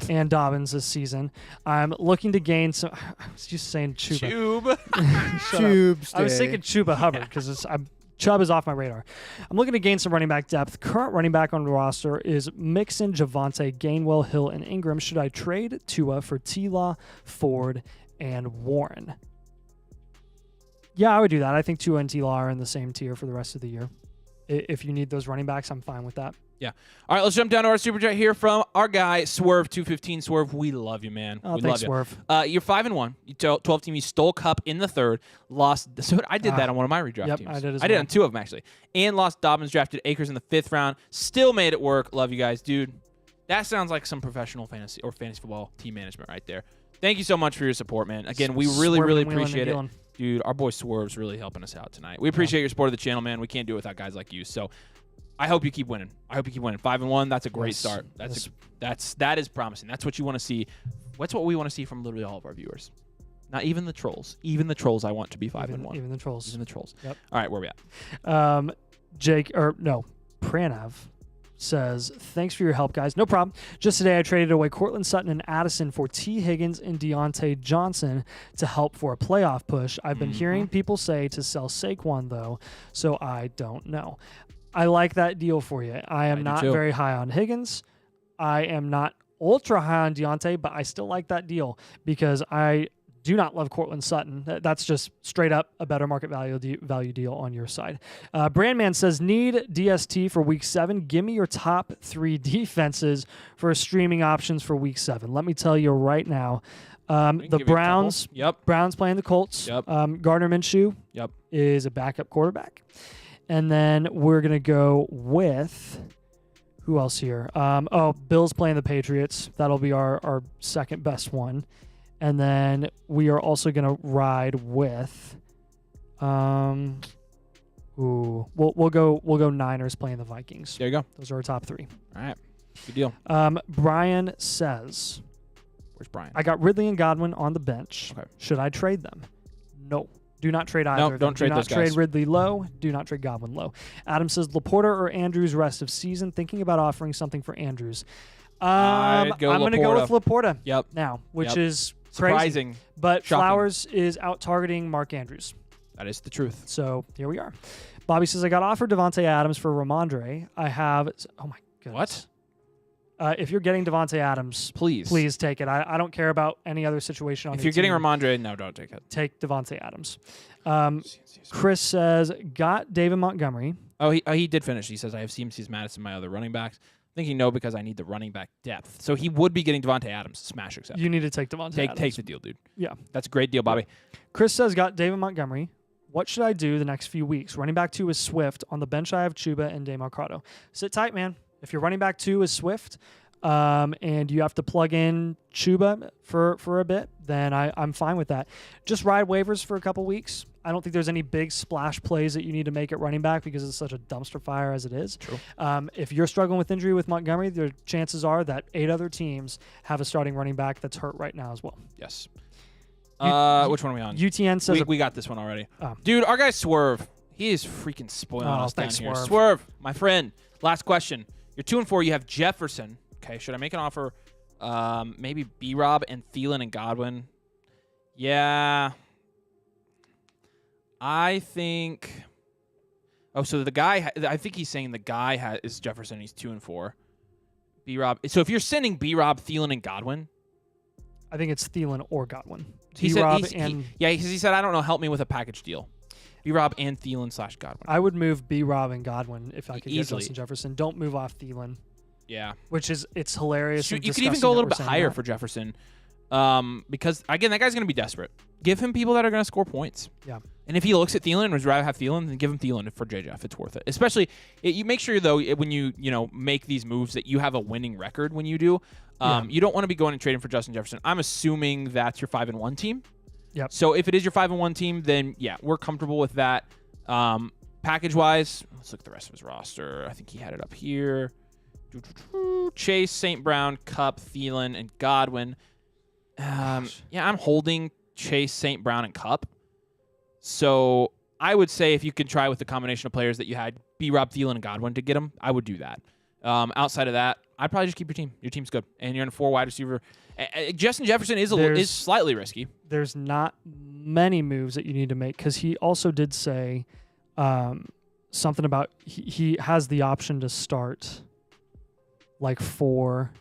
and Dobbins this season, I'm looking to gain some. I was just saying Chuba. Tubes. I was thinking Chuba Hubbard because Chubb is off my radar. I'm looking to gain some running back depth. Current running back on the roster is Mixon, Javonte, Gainwell, Hill, and Ingram. Should I trade Tua for T-Law, Ford, and Warren? Yeah, I would do that. I think Tua and T-Law are in the same tier for the rest of the year. If you need those running backs, I'm fine with that. Yeah. All right, let's jump down to our Super Chat here from our guy, Swerve215. Swerve, we love you, man. Oh, we thanks, love Swerve. you. You're 5-1. You 12 team. You stole Cup in the third. Lost. So I did that on one of my redraft teams. I did as I did well. on two of them, actually. And lost Dobbins, drafted Akers in the 5th round. Still made it work. Love you guys. Dude, that sounds like some professional fantasy football team management right there. Thank you so much for your support, man. Again, we really, really appreciate it. Dude, our boy Swerve's really helping us out tonight. We appreciate your support of the channel, man. We can't do it without guys like you. So I hope you keep winning. 5-1. That's a great start. That is promising. That's what you want to see. That's what we want to see from literally all of our viewers. Not even the trolls. Even the trolls I want to be 5-1. Even the trolls. Even the trolls. Yep. All right, where are we at? Pranav says, thanks for your help, guys. No problem. Just today, I traded away Cortland Sutton and Addison for T. Higgins and Deontay Johnson to help for a playoff push. I've been hearing people say to sell Saquon, though, so I don't know. I like that deal for you. I am not very high on Higgins. I am not ultra high on Deontay, but I still like that deal because I do not love Cortland Sutton. That's just straight up a better market value deal on your side. Brandman says, need DST for week 7. Give me your top 3 defenses for streaming options for week 7. Let me tell you right now. The Browns. Browns playing the Colts. Gardner Minshew is a backup quarterback. And then we're going to go with, who else here? Bills playing the Patriots. That'll be our second best one. And then we are also going to ride with, we'll go Niners playing the Vikings. There you go. Those are our top 3. All right. Good deal. Brian says, where's Brian? I got Ridley and Godwin on the bench. Okay. Should I trade them? No. Do not trade either. No, don't trade those guys. Do not trade Ridley low. Do not trade Godwin low. Adam says, Laporta or Andrews rest of season. Thinking about offering something for Andrews. I'm going to go with Laporta now, which is surprising. Crazy. But Shocking. Flowers is out targeting Mark Andrews. That is the truth. So here we are. Bobby says, I got offered Devontae Adams for Ramondre. I have, oh my goodness. What? If you're getting Devontae Adams, please take it. I don't care about any other situation on If your you're getting team. Ramondre, no, don't take it. Take Devontae Adams. Chris says, got David Montgomery. Oh, he did finish. He says, I have CMC's Madison, my other running backs. Thinking no because I need the running back depth. So he would be getting Devontae Adams. Smash accept. You need to take Devontae Adams. Take the deal, dude. Yeah. That's a great deal, Bobby. Chris says, got David Montgomery. What should I do the next few weeks? Running back 2 is Swift. On the bench, I have Chuba and Dame Mercado. Sit tight, man. If your running back 2 is Swift, and you have to plug in Chuba for a bit, then I'm fine with that. Just ride waivers for a couple weeks. I don't think there's any big splash plays that you need to make at running back because it's such a dumpster fire as it is. True. If you're struggling with injury with Montgomery, the chances are that 8 other teams have a starting running back that's hurt right now as well. Yes. Which one are we on? UTN says we got this one already. Dude, our guy Swerve, he is freaking spoiling us down here. Swerve, my friend. Last question. You're 2-4. You have Jefferson. Okay, should I make an offer? Maybe B-Rob and Thielen and Godwin. Yeah. I think. Oh, so the guy. I think he's saying the guy is Jefferson. He's 2-4. B-Rob. So if you're sending B-Rob, Thielen, and Godwin, I think it's Thielen or Godwin. he B-Rob said, and because he said, I don't know, help me with a package deal. B-Rob and Thielen / Godwin. I would move B-Rob and Godwin if I could Easily. get Justin Jefferson. Don't move off Thielen, Yeah. which it's hilarious. Shoot, and you could even disgusting go a that little we're bit saying higher that. for Jefferson, because again, that guy's going to be desperate. Give him people that are going to score points. Yeah. And if he looks at Thielen and would rather have Thielen, then give him Thielen for JJ if it's worth it. Especially, you make sure though when you make these moves that you have a winning record when you do. You don't want to be going and trading for Justin Jefferson. I'm assuming that's your 5-1 team. Yep. So if it is your 5-1 team, then yeah, we're comfortable with that. Package wise, let's look at the rest of his roster. I think he had it up here. Chase, St. Brown, Kupp, Thielen, and Godwin. Yeah, I'm holding Chase, St. Brown, and Kupp. So I would say if you could try with the combination of players that you had, B-Rob, Thielen, and Godwin to get him, I would do that. Outside of that, I'd probably just keep your team. Your team's good, and you're in a 4 wide receiver. Justin Jefferson is slightly risky. There's not many moves that you need to make because he also did say something about he has the option to start like four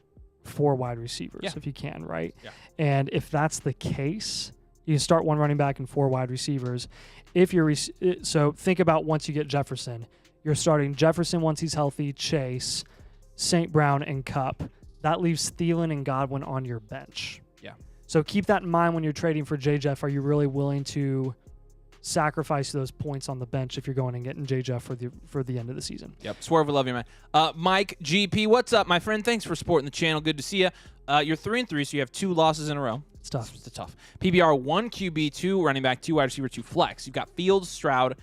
wide receivers if you can, right? Yeah. And if that's the case, you can start 1 running back and 4 wide receivers. If you're so think about once you get Jefferson, you're starting Jefferson once he's healthy, Chase, St. Brown, and Kupp. That leaves Thielen and Godwin on your bench. Yeah. So keep that in mind when you're trading for J-Jeff. Are you really willing to sacrifice those points on the bench if you're going and getting J-Jeff for the end of the season? Yep. Swerve, we love you, man. Mike GP, what's up, my friend? Thanks for supporting the channel. Good to see you. You're 3-3, so you have 2 losses in a row. It's tough. It's tough. PBR 1 QB, 2 running back, 2 wide receiver, 2 flex. You've got Fields, Stroud,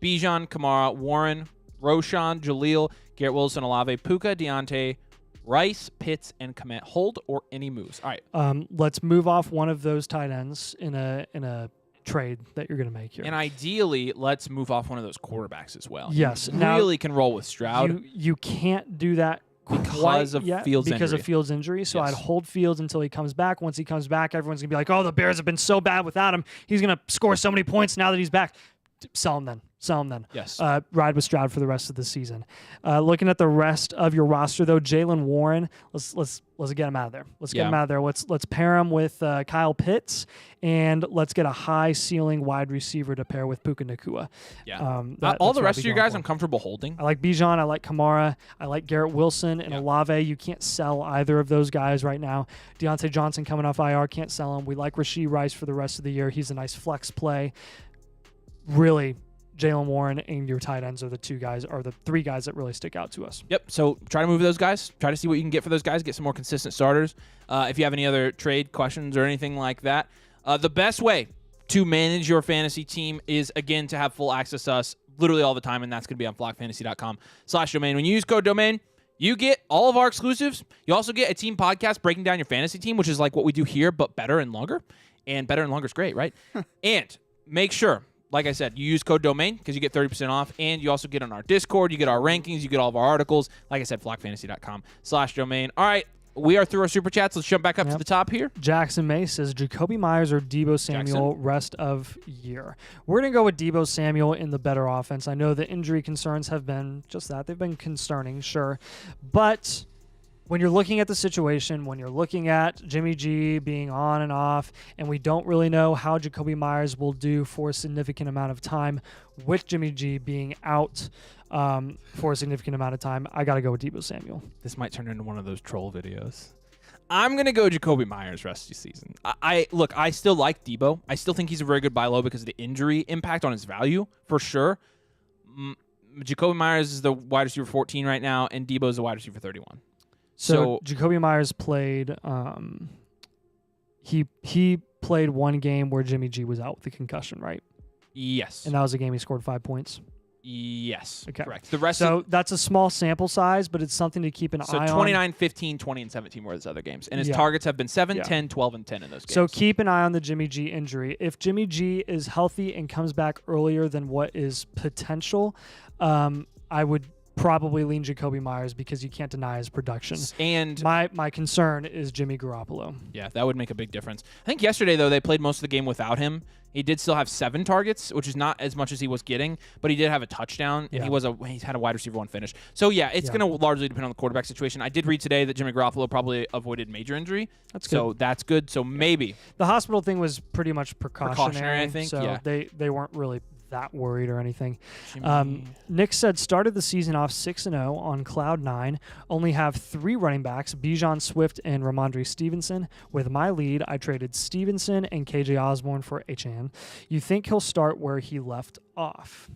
Bijan, Kamara, Warren, Roshan, Jaleel, Garrett Wilson, Olave, Puka, Deontay, Rice, Pitts, and Komet. Hold or any moves. All right. Let's move off one of those tight ends in a trade that you're going to make here. And ideally, let's move off one of those quarterbacks as well. Yes. You Now, really can roll with Stroud. You can't do that Because of Fields' because injury. of Fields' injury. So Yes. I'd hold Fields until he comes back. Once he comes back, everyone's going to be like, oh, the Bears have been so bad without him. He's going to score so many points now that he's back. Sell him then. Yes. Ride with Stroud for the rest of the season. Looking at the rest of your roster, though, Jalen Warren, let's get him out of there. Let's get him out of there. Let's pair him with Kyle Pitts, and let's get a high ceiling wide receiver to pair with Puka Nacua. Yeah. All All that's the what rest I'll of be your going guys for. I'm comfortable holding. I like Bijan. I like Kamara. I like Garrett Wilson and Yeah. Olave. You can't sell either of those guys right now. Deontay Johnson coming off IR. Can't sell him. We like Rashee Rice for the rest of the year. He's a nice flex play. Really, Jalen Warren and your tight ends are the 3 guys that really stick out to us. Yep. So try to move those guys. Try to see what you can get for those guys. Get some more consistent starters. If you have any other trade questions or anything like that, the best way to manage your fantasy team is, again, to have full access to us literally all the time, and that's going to be on flockfantasy.com/domain. When you use code domain, you get all of our exclusives. You also get a team podcast breaking down your fantasy team, which is like what we do here, but better and longer. And better and longer is great, right? And make sure, like I said, you use code domain because you get 30% off, and you also get on our Discord, you get our rankings, you get all of our articles. Like I said, flockfantasy.com/domain. All right, we are through our super chats. Let's jump back up to the top here. Jackson May says Jacoby Myers or Deebo Samuel rest of year. We're going to go with Deebo Samuel in the better offense. I know the injury concerns have been just that. They've been concerning, sure. But when you're looking at the situation, when you're looking at Jimmy G being on and off, and we don't really know how Jacoby Myers will do for a significant amount of time, with Jimmy G being out for a significant amount of time, I got to go with Deebo Samuel. This might turn into one of those troll videos. I'm going to go Jacoby Myers rest of the season. Look, I still like Deebo. I still think he's a very good buy low because of the injury impact on his value, for sure. Jacoby Myers is the wide receiver 14 right now, and Deebo is the wide receiver 31. So Jacoby Myers played. He played one game where Jimmy G was out with a concussion, right? Yes. And that was a game he scored 5 points. Yes. Okay. Correct. The rest. So that's a small sample size, but it's something to keep an eye on. So 29, 15, 20, and 17 were his other games, and his Yeah. targets have been 7, Yeah. 10, 12, and 10 in those games. So keep an eye on the Jimmy G injury. If Jimmy G is healthy and comes back earlier than what is potential, I would probably lean Jacoby Myers because you can't deny his production. And My concern is Jimmy Garoppolo. yeah, that would make a big difference. I think yesterday, though, they played most of the game without him. He did still have 7 targets, which is not as much as he was getting, but he did have a touchdown, and he's had a wide receiver 1 finish. So, yeah, it's going to largely depend on the quarterback situation. I did read today that Jimmy Garoppolo probably avoided major injury. That's good. So that's good. So maybe. The hospital thing was pretty much precautionary, I think, so yeah. they weren't really that worried or anything. Jimmy. Nick said, started the season off 6-0 on cloud 9. Only have 3 running backs, Bijan, Swift, and Ramondre Stevenson. With my lead, I traded Stevenson and KJ Osborne for HN. You think he'll start where he left off?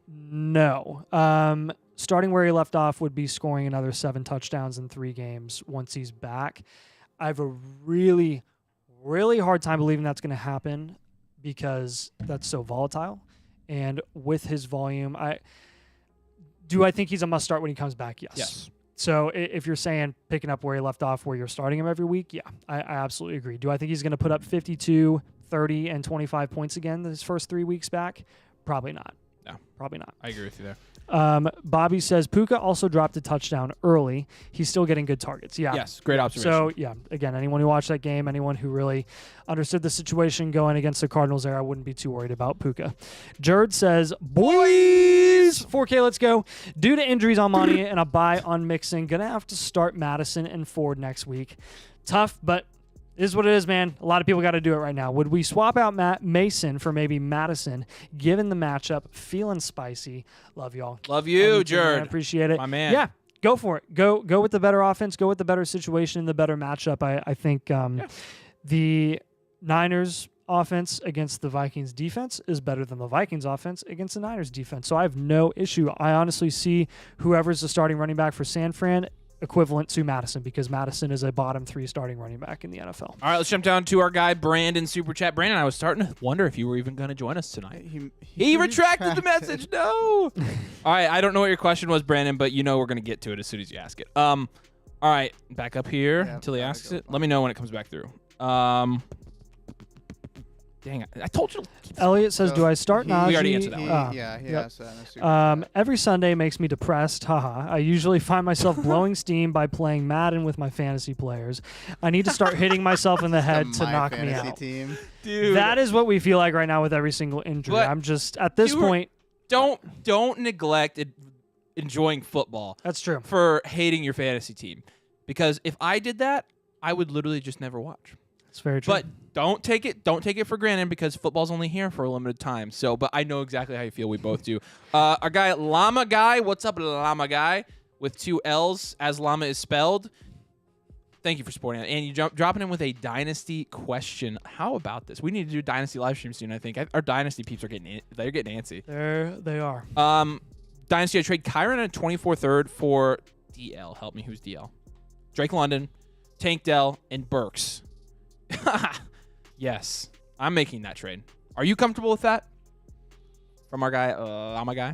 No. Starting where he left off would be scoring another 7 touchdowns in 3 games once he's back. I have a really hard time believing that's going to happen because that's so volatile. And with his volume, I think he's a must start when he comes back? Yes. So if you're saying picking up where he left off, where you're starting him every week, yeah, I absolutely agree. Do I think he's going to put up 52, 30, and 25 points again his first 3 weeks back? Probably not. No. Probably not. I agree with you there. Bobby says Puka also dropped a touchdown early. He's still getting good targets. Yeah. Yes, great observation. So, yeah, again, anyone who watched that game, anyone who really understood the situation going against the Cardinals there, I wouldn't be too worried about Puka. Jared says, boys, 4K, let's go. Due to injuries on Monty and a bye on Mixon, going to have to start Madison and Ford next week. Tough, but is what it is, man. A lot of people got to do it right now. Would we swap out Mason for maybe Madison, given the matchup? Feeling spicy. Love y'all. Love you, Jared. I appreciate it. My man. Yeah, go for it. Go with the better offense. Go with the better situation, the better matchup. I think the Niners offense against the Vikings defense is better than the Vikings offense against the Niners defense. So I have no issue. I honestly see whoever's the starting running back for San Fran equivalent to Madison, because Madison is a bottom 3 starting running back in the NFL. All right, let's jump down to our guy, Brandon Super Chat. Brandon, I was starting to wonder if you were even going to join us tonight. He retracted the message. No. All right, I don't know what your question was, Brandon, but you know we're going to get to it as soon as you ask it. All right, back up here until he asks it. Let me know when it comes back through. Dang it. I told you. Elliot says, do I start Najee? We already answered that one. He asked that in a super chat. Every Sunday makes me depressed. Haha. I usually find myself blowing steam by playing Madden with my fantasy players. I need to start hitting myself in the head to knock me out. Team. Dude. That is what we feel like right now with every single injury. But I'm just, at this point. Don't neglect enjoying football. That's true. For hating your fantasy team. Because if I did that, I would literally just never watch. That's very true. But don't take it for granted, because football's only here for a limited time. So, but I know exactly how you feel. We both do. Our guy Llama Guy, what's up, Llama Guy, with 2 L's as Llama is spelled. Thank you for supporting it, and you dropping in with a dynasty question. How about this? We need to do dynasty live stream soon. I think our dynasty peeps are getting antsy. There they are. Dynasty, I trade Kyron at 24 third for DL. Help me, who's DL? Drake London, Tank Dell, and Burks. Yes, I'm making that trade. Are you comfortable with that? From our guy, Llama Guy.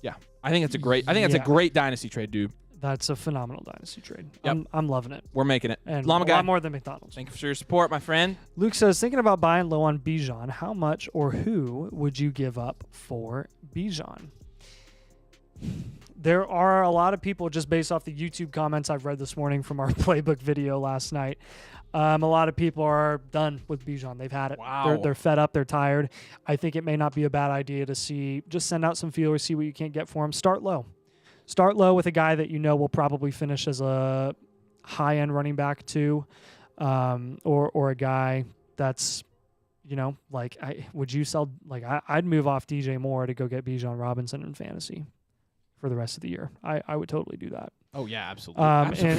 Yeah. I think it's a great. It's a great dynasty trade, dude. That's a phenomenal dynasty trade. Yep. I'm loving it. We're making it. And Llama a Guy, lot more than McDonald's. thank you for your support, my friend. Luke says, thinking about buying low on Bijan, how much or who would you give up for Bijan? There are a lot of people, just based off the YouTube comments I've read this morning from our playbook video last night. A lot of people are done with Bijan. They've had it. Wow. They're fed up. They're tired. I think it may not be a bad idea to just send out some feelers, see what you can't get for him. Start low. Start low with a guy that you know will probably finish as a high-end running back too, or a guy that's, would you sell? I'd move off DJ Moore to go get Bijan Robinson in fantasy for the rest of the year. I would totally do that. Oh yeah, absolutely.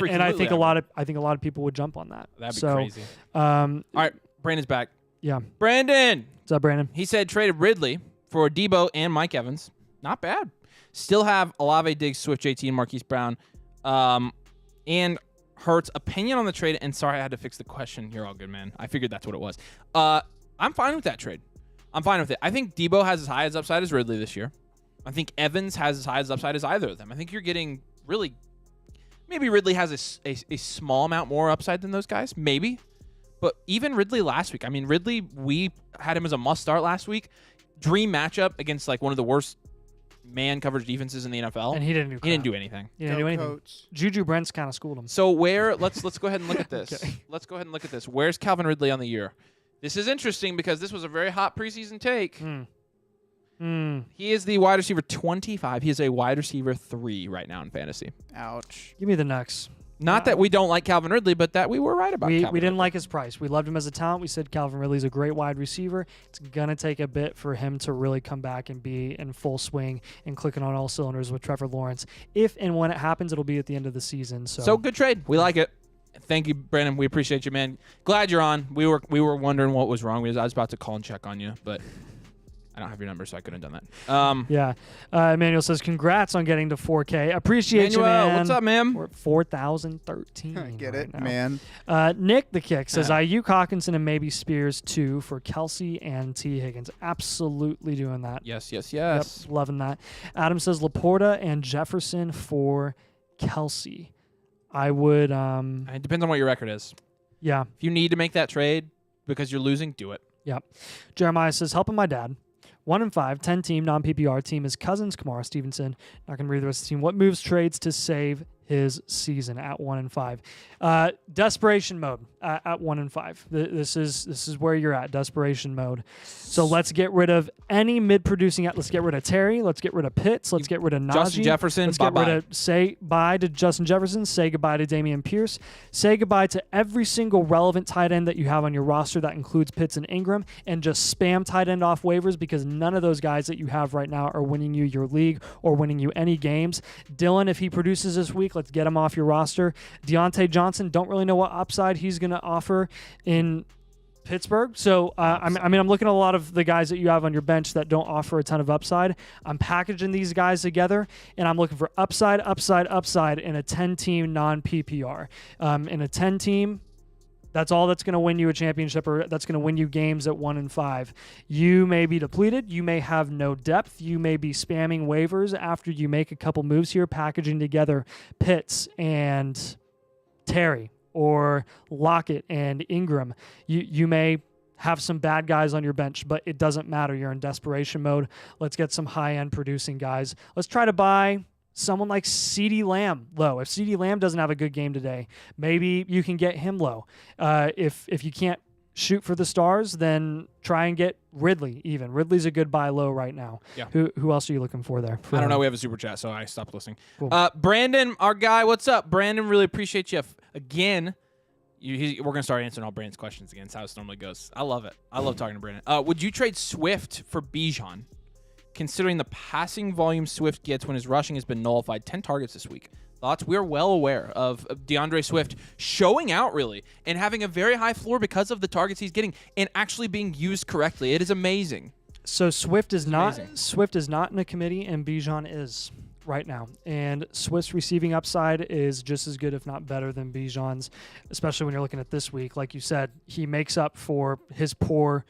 And I think a lot of people would jump on that. That'd be crazy. All right, Brandon's back. Yeah. Brandon. What's up, Brandon? He said traded Ridley for Debo and Mike Evans. Not bad. Still have Olave, Diggs, Swift, JT, and Marquise Brown. And Hurts. Opinion on the trade. And sorry, I had to fix the question. You're all good, man. I figured that's what it was. I'm fine with that trade. I'm fine with it. I think Debo has as high as upside as Ridley this year. I think Evans has as high as upside as either of them. I think you're getting really... Maybe Ridley has a small amount more upside than those guys. Maybe. But even Ridley last week. I mean, Ridley, we had him as a must start last week. Dream matchup against like one of the worst man coverage defenses in the NFL. And he didn't do. He didn't do anything. He didn't do anything. Coats. Juju Brents kind of schooled him. So let's go ahead and look at this. Okay. Let's go ahead and look at this. Where's Calvin Ridley on the year? This is interesting because this was a very hot preseason take. He is the wide receiver 25. He is a wide receiver 3 right now in fantasy. Ouch. Give me the Knicks. Not that we don't like Calvin Ridley, but that we were right about We Calvin didn't Ridley. like his price. We loved him as a talent. We said Calvin Ridley's a great wide receiver. It's going to take a bit for him to really come back and be in full swing and clicking on all cylinders with Trevor Lawrence. If and when it happens, it'll be at the end of the season. So good trade. We like it. Thank you, Brandon. We appreciate you, man. Glad you're on. We were wondering what was wrong. I was about to call and check on you, but I don't have your number, so I couldn't have done that. yeah. Emmanuel says, congrats on getting to 4K. Appreciate you, Manuel, man. what's up, man? We're at 4,013. Get right it, now. man. Nick the Kick says, Yeah. Ayuk, Hawkinson, and maybe Spears too for Kelsey and T. Higgins. Absolutely doing that. Yes. Yep, loving that. Adam says Laporta and Jefferson for Kelsey. I would, It depends on what your record is. yeah. If you need to make that trade because you're losing, do it. Yep. Jeremiah says, helping my dad. 1-5, 10-team, non-PPR team is Cousins, Kamara, Stevenson. Not going to read the rest of the team. What moves trades to save his season at 1-5? Desperation mode at 1-5. This is where you're at, desperation mode. So let's get rid of any mid-producing. Let's get rid of Terry. Let's get rid of Pitts. Let's get rid of Najee. Justin Jefferson, Let's bye-bye. get rid of, say bye to Justin Jefferson. Say goodbye to Damian Pierce. Say goodbye to every single relevant tight end that you have on your roster. That includes Pitts and Ingram. And just spam tight end off waivers because none of those guys that you have right now are winning you your league or winning you any games. Dylan, if he produces this week, let's get him off your roster. Deontay Johnson, don't really know what upside he's going to offer in Pittsburgh. So, I'm looking at a lot of the guys that you have on your bench that don't offer a ton of upside. I'm packaging these guys together, and I'm looking for upside in a 10-team non-PPR. In a 10-team, that's all that's going to win you a championship or that's going to win you games at 1-5. You may be depleted. You may have no depth. You may be spamming waivers after you make a couple moves here, packaging together Pitts and Terry or Lockett and Ingram. You may have some bad guys on your bench, but it doesn't matter. You're in desperation mode. Let's get some high-end producing guys. Let's try to buy someone like CeeDee Lamb low. If CeeDee Lamb doesn't have a good game today, maybe you can get him low. If you can't shoot for the stars, then try and get Ridley even. Ridley's a good buy low right now. Yeah. Who else are you looking for there? I don't know. We have a super chat, so I stopped listening. Cool. Brandon, our guy, what's up? Brandon, really appreciate you. Again, we're going to start answering all Brandon's questions again. That's how it normally goes. I love it. I love talking to Brandon. Would you trade Swift for Bijan, considering the passing volume Swift gets when his rushing has been nullified? 10 targets this week. Thoughts? We're well aware of DeAndre Swift showing out really and having a very high floor because of the targets he's getting and actually being used correctly. It is amazing. So Swift is not amazing. in a committee, and Bijan is right now. And Swift's receiving upside is just as good, if not better, than Bijan's, especially when you're looking at this week. Like you said, he makes up for his poor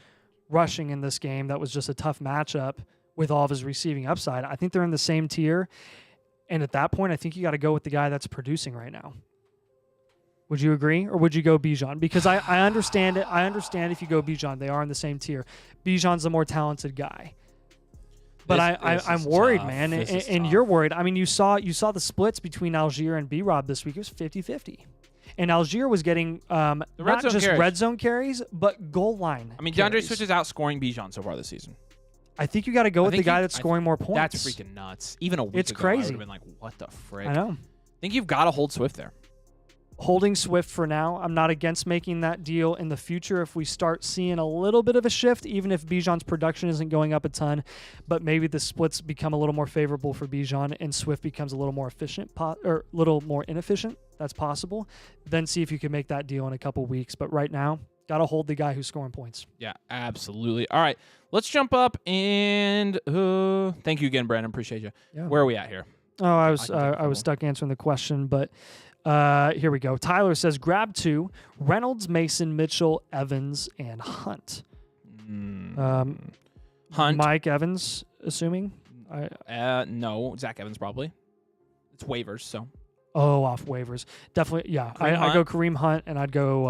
rushing in this game. That was just a tough matchup with all of his receiving upside. I think they're in the same tier. And at that point, I think you got to go with the guy that's producing right now. Would you agree, or would you go Bijan? Because I understand it. I understand if you go Bijan, they are in the same tier. Bijan's the more talented guy. But I'm worried, tough. man, This is and tough. you're worried. I mean, you saw the splits between Algier and B-Rob this week. It was 50-50. And Algier was getting red not zone just carries. red zone carries, but goal line I mean, DeAndre carries. Swift is outscoring Bijan so far this season. I think you got to go with the think guy you- that's I scoring more points. That's freaking nuts. Even a week It's ago, I crazy. would have been like, what the frick? I know. I think you've got to hold Swift there. Holding Swift for now. I'm not against making that deal in the future if we start seeing a little bit of a shift, even if Bijan's production isn't going up a ton. But maybe the splits become a little more favorable for Bijan and Swift becomes a little more efficient or a little more inefficient. That's possible. Then see if you can make that deal in a couple weeks. But right now, got to hold the guy who's scoring points. Yeah, absolutely. All right, let's jump up and thank you again, Brandon. Appreciate you. Yeah. Where are we at here? Oh, I was I can take a I was couple. stuck answering the question, but here we go. Tyler says, grab 2, Reynolds, Mason, Mitchell, Evans, and Hunt. Hunt. Mike Evans, assuming. No, Zach Evans probably. It's waivers, so Off waivers. Definitely, yeah. Kareem I'd go Hunt? Kareem Hunt, and I'd go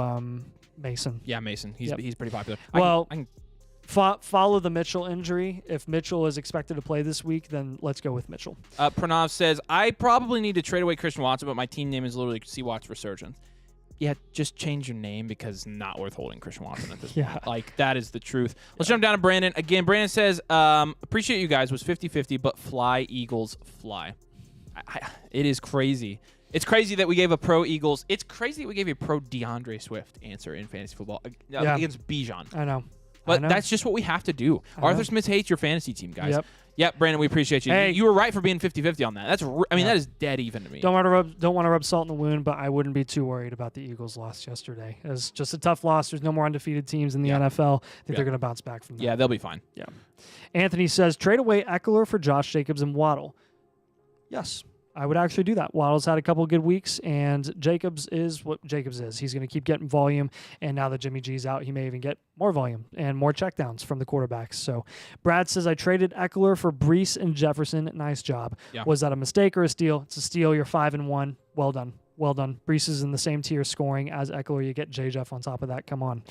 Mason. Yeah, Mason. He's Yep. he's pretty popular. Well, I can Follow the Mitchell injury. If Mitchell is expected to play this week, then let's go with Mitchell. Pranav says, I probably need to trade away Christian Watson, but my team name is literally Sea-Watch Resurgence. Yeah, just change your name because it's not worth holding Christian Watson at this Yeah. point. Like, that is the truth. Let's jump down to Brandon. Again, Brandon says, appreciate you guys. Was 50-50, but fly, Eagles, fly. It is crazy. It's crazy that we gave a pro Eagles. It's crazy that we gave a pro DeAndre Swift answer in fantasy football against Bijan. I know. But that's just what we have to do. Arthur Smith hates your fantasy team, guys. Yep, Brandon, we appreciate you. Hey. You were right for being 50-50 on that. That is dead even to me. Don't want to rub salt in the wound, but I wouldn't be too worried about the Eagles' loss yesterday. It was just a tough loss. There's no more undefeated teams in the NFL. I think they're going to bounce back from that. Yeah, they'll be fine. Yeah. Anthony says, trade away Eckler for Josh Jacobs and Waddle. Yes, I would actually do that. Waddle's had a couple of good weeks, and Jacobs is what Jacobs is. He's going to keep getting volume, and now that Jimmy G's out, he may even get more volume and more checkdowns from the quarterbacks. So Brad says, I traded Eckler for Brees and Jefferson. Nice job. Yeah. Was that a mistake or a steal? It's a steal. You're 5-1. Well done. Well done. Brees is in the same tier scoring as Eckler. You get J-Jeff on top of that. Come on.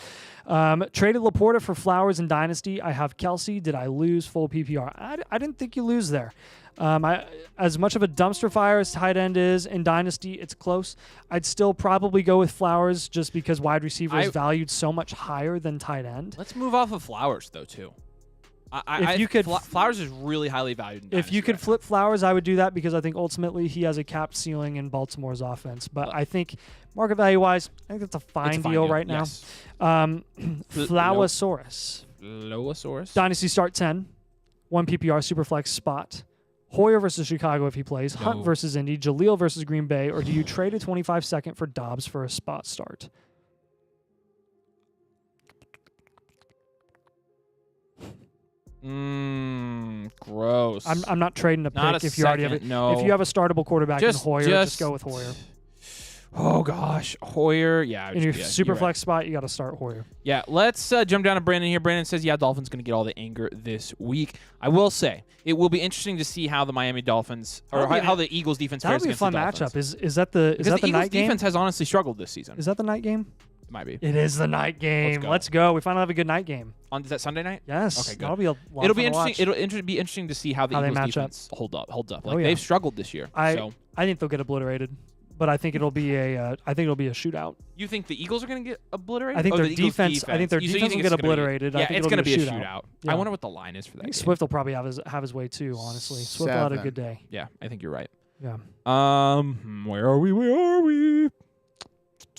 Traded Laporta for Flowers in Dynasty. I have Kelsey. Did I lose full PPR? I didn't think you lose there. As much of a dumpster fire as tight end is in Dynasty, it's close. I'd still probably go with Flowers just because wide receiver is valued so much higher than tight end. Let's move off of Flowers, though, too. Flowers is really highly valued in If you Dynasty could right flip Flowers, I would do that because I think ultimately he has a capped ceiling in Baltimore's offense. But I think market value-wise, I think that's a fine deal right now. Yes. Flowosaurus. Loasaurus. Dynasty start 10. 1 PPR Superflex spot. Hoyer versus Chicago if he plays. No. Hunt versus Indy. Jaleel versus Green Bay. Or do you trade a 25-second for Dobbs for a spot start? Gross. I'm not trading a pick Not a if you already have it. second, no. If you have a startable quarterback in Hoyer, just go with Hoyer. Oh gosh, Hoyer. Yeah. In your you're super right. flex spot, you got to start Hoyer. Yeah, let's jump down to Brandon here. Brandon says, yeah, Dolphins going to get all the anger this week. I will say, it will be interesting to see how the Miami Dolphins, or how the Eagles defense fares That'll be a against fun the Dolphins. matchup. Is that the Eagles night game? defense has honestly struggled this season. Is that the night game? It might be. It is the night game. Let's go. We finally have a good night game. Is that Sunday night? Yes. Okay, good. That'll be a lot It'll of be fun interesting. to watch. It'll be interesting to see how the How they Eagles match up. defense holds up. Oh, Like yeah. they've struggled this year. I think they'll get obliterated, but I think it'll be a shootout. You think the Eagles are going to get obliterated? I think their the Eagles defense. I think their You defense think will get it's gonna be- obliterated. I Yeah, think it's it'll going to be a shootout. shootout. Yeah. I wonder what the line is for I that think game. Swift will probably have his way too. Honestly, Swift will have a 7. good day. Yeah, I think you're right. Yeah. Where are we?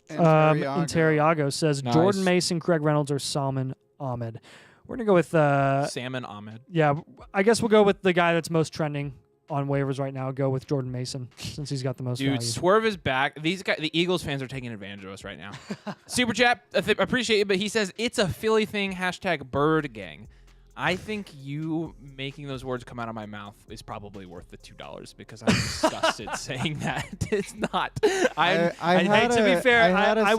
Interiago says Nice. Jordan Mason, Craig Reynolds, or Salman Ahmed. We're gonna go with Salmon Ahmed. yeah. I guess we'll go with the guy that's most trending on waivers right now. Go with Jordan Mason since he's got the most Dude, value. Swerve is back. These guys, the Eagles fans are taking advantage of us right now. Super chat, appreciate it, but he says it's a Philly thing. #Bird Gang. I think you making those words come out of my mouth is probably worth the $2 because I'm disgusted saying that. It's not. I Hey, had to be a- fair, I had a I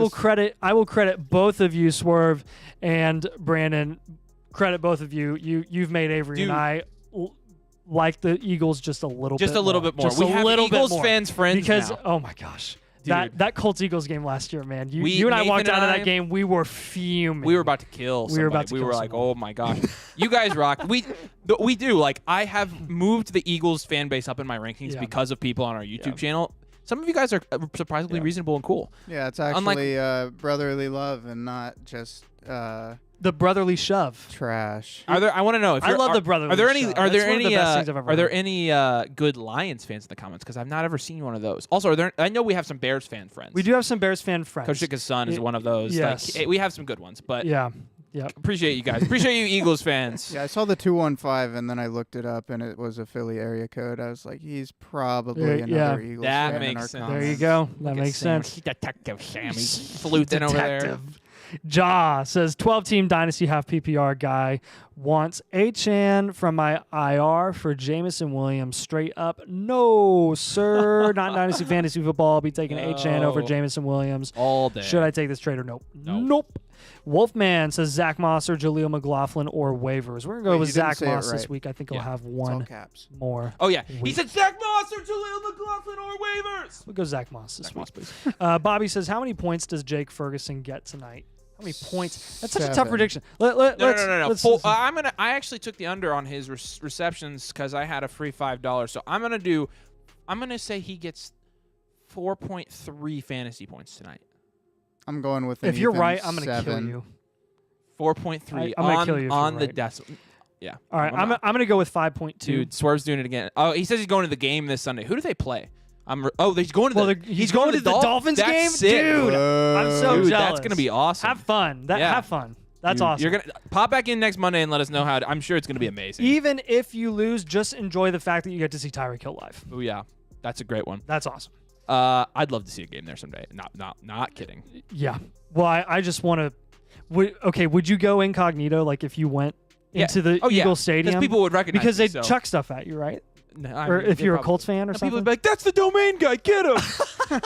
will credit both of you, Swerve and Brandon. Credit both of you. You've made Avery Dude. and I like the Eagles just a little bit. Just a little bit more. Just We a have little Eagles bit more. fans friends because now. oh my gosh. Dude. That Colts Eagles game last year, man. You and I Nathan walked out of and that I- game. We were fuming. We were about to kill somebody. We were about to We kill were like, someone. oh my gosh. You guys rock. We do. Like, I have moved the Eagles fan base up in my rankings Yeah. because of people on our YouTube Yeah. channel. Some of you guys are surprisingly Yeah. reasonable and cool. Yeah, it's Unlike- actually brotherly love and not just the brotherly shove. trash. Are there? I want to know if I you're- love are, the brotherly Are there any? shove. Are there That's one of any? the best things I've ever Are there heard. any good Lions fans in the comments? Because I've not ever seen one of those. Also, are there? I know we have some Bears fan friends. We do have some Bears fan friends. Coach Dicka's son is Y- one of those. yes. Like, we have some good ones, but Yeah. Yep. appreciate you guys. Appreciate you, Eagles fans. Yeah, I saw the 215 and then I looked it up and it was a Philly area code. I was like, he's probably Yeah. another Eagles That fan in makes our sense. There you comments. go. That Look at makes Sam. sense. Detective Sammy sleuthing over there. Detective. Ja says 12-team dynasty half PPR guy wants Achan from my IR for Jamison Williams. Straight up, no sir, not dynasty fantasy football. I'll be taking Achan over No. Jamison Williams. All day. Should I take this trade or nope? Nope. Nope. Wolfman says Zach Moss or Jaleel McLaughlin or waivers. We're gonna go Wait, with you didn't Zach say it Moss this right. week. I think Yeah. he'll have It's all one caps. more. Oh yeah, he week. said Zach Moss or Jaleel McLaughlin or waivers. We'll go Zach Moss this Zach week. Moss, please. Bobby says, how many points does Jake Ferguson get tonight? How many points? That's such a tough 7. prediction. No. Let's- I actually took the under on his receptions because I had a free $5. So I'm gonna say he gets 4.3 fantasy points tonight. I'm going with an If you're even right, I'm going to kill 7. you. 4.3 I'm gonna kill you if on you're the right. decimal. Yeah. All right, I'm going to go with 5.2. Dude, Swerve's doing it again. Oh, he says he's going to the game this Sunday. Who do they play? He's going to the. He's going to the Dolphins That's game, sick. dude. I'm so Dude, jealous. that's gonna be awesome. Have fun. Yeah. Have fun. That's Dude, awesome. You're gonna pop back in next Monday and let us know how. I'm sure it's gonna be amazing. Even if you lose, just enjoy the fact that you get to see Tyreek Hill live. Oh yeah, that's a great one. That's awesome. I'd love to see a game there someday. Not kidding. Yeah. Well, I just want to. Okay, would you go incognito, like if you went into the Eagle Stadium? Because people would recognize because me, they'd so. chuck stuff at you, right? No, I Or mean, if they you're a probably- Colts fan or People something. would be like, "That's the domain guy. Get him."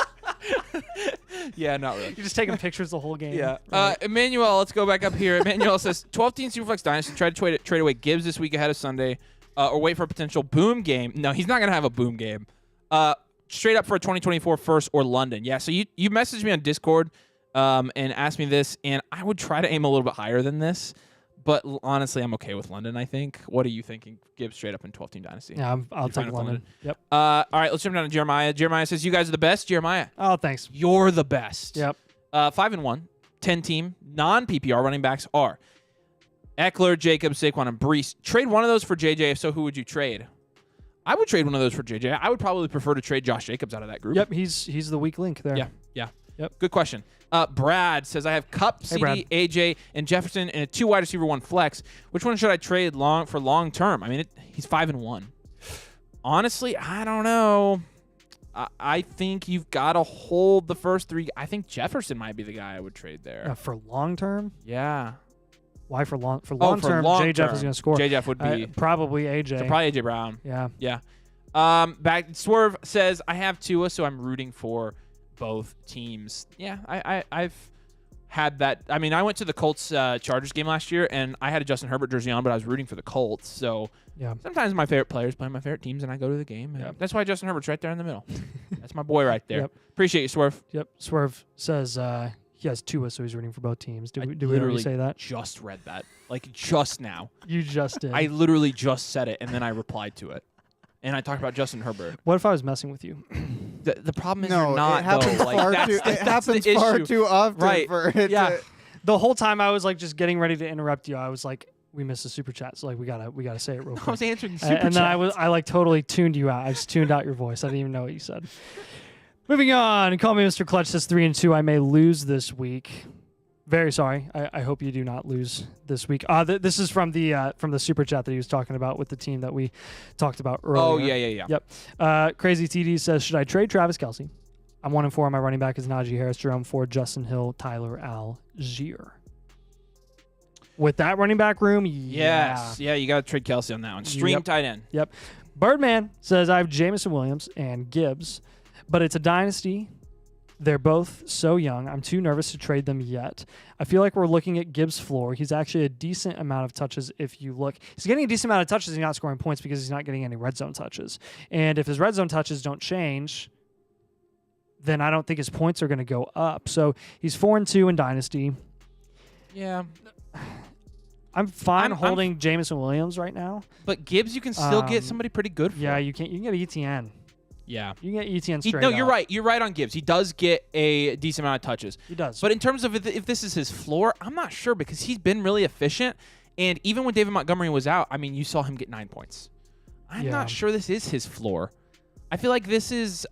Yeah, not really. You're just taking pictures the whole game. Yeah. Right. Emmanuel, let's go back up here. Emmanuel says 12-team Superflex Dynasty. Try to trade away Gibbs this week ahead of Sunday, or wait for a potential boom game. No, he's not gonna have a boom game. Straight up for a 2024 first or London. Yeah. So you messaged me on Discord, and asked me this, and I would try to aim a little bit higher than this, but honestly, I'm okay with London. I think. What are you thinking? Gibbs straight up in 12-team Dynasty. Yeah, I'll You're fine take with London. Yep. All right, let's jump down to Jeremiah. Jeremiah says, "You guys are the best." Jeremiah, Oh, thanks. you're the best. Yep. 5-1, 10-team, non-PPR running backs are Eckler, Jacobs, Saquon, and Brees. Trade one of those for JJ. If so, who would you trade? I would trade one of those for JJ. I would probably prefer to trade Josh Jacobs out of that group. Yep. He's the weak link there. Yeah. Yep. Good question. Brad says, I have Kupp, CD, Brad. AJ, and Jefferson in a 2 wide receiver, 1 flex. Which one should I trade for long term? I mean, he's 5-1. Honestly, I don't know. I think you've got to hold the first 3. I think Jefferson might be the guy I would trade there. For long term, Yeah. why for long term? J Jeff is going to score. J-Jeff would be Probably AJ. so probably AJ Brown. Yeah. Yeah. Back Swerve says I have Tua, so I'm rooting for both teams. Yeah, I've had that. I mean, I went to the Colts Chargers game last year, and I had a Justin Herbert jersey on, but I was rooting for the Colts. So Yeah. sometimes my favorite players play my favorite teams, and I go to the game. And Yep. that's why Justin Herbert's right there in the middle. That's my boy right there. Yep. Appreciate you, Swerve. Yep. Swerve says he has Tua, so he's rooting for both teams. I Do we already literally say that? Just read that, like just now. You just did. I literally just said it, and then I replied to it, and I talked about Justin Herbert. What if I was messing with you? The problem is No, you're not. it happens though. Like, far that's too. the- It that's the happens far issue. too often Right. for it. Yeah. To, The whole time I was like just getting ready to interrupt you. I was like, we missed a super chat, so like we gotta say it real I quick. was answering super And then chats. I like totally tuned you out. I just tuned out your voice. I didn't even know what you said. Moving on. Call me Mr. Clutch says 3-2. I may lose this week. Very sorry. I hope you do not lose this week. This is from the super chat that he was talking about with the team that we talked about earlier. Oh yeah. Yep. Crazy TD says, should I trade Travis Kelce? I'm 1-4 on my running back is Najee Harris, Jerome Ford, Justin Hill, Tyler Algier. With that running back room, Yes. Yeah, you got to trade Kelsey on that one. Stream Yep. tight end. Yep. Birdman says, I have Jamison Williams and Gibbs, but it's a dynasty. They're both so young. I'm too nervous to trade them yet. I feel like we're looking at Gibbs' floor. He's actually a decent amount of touches if you look. He's getting a decent amount of touches. He's not scoring points because he's not getting any red zone touches. And if his red zone touches don't change, then I don't think his points are going to go up. So he's 4-2 in dynasty. Yeah. I'm fine I'm- holding Jamison Williams right now. But Gibbs, you can still get Um, somebody pretty good for. Yeah, you can get ETN. Yeah. You can get ETN straight No, up. you're right. You're right on Gibbs. He does get a decent amount of touches. He does. But in terms of if this is his floor, I'm not sure because he's been really efficient. And even when David Montgomery was out, I mean, you saw him get 9 points. I'm Yeah. not sure this is his floor. I feel like this is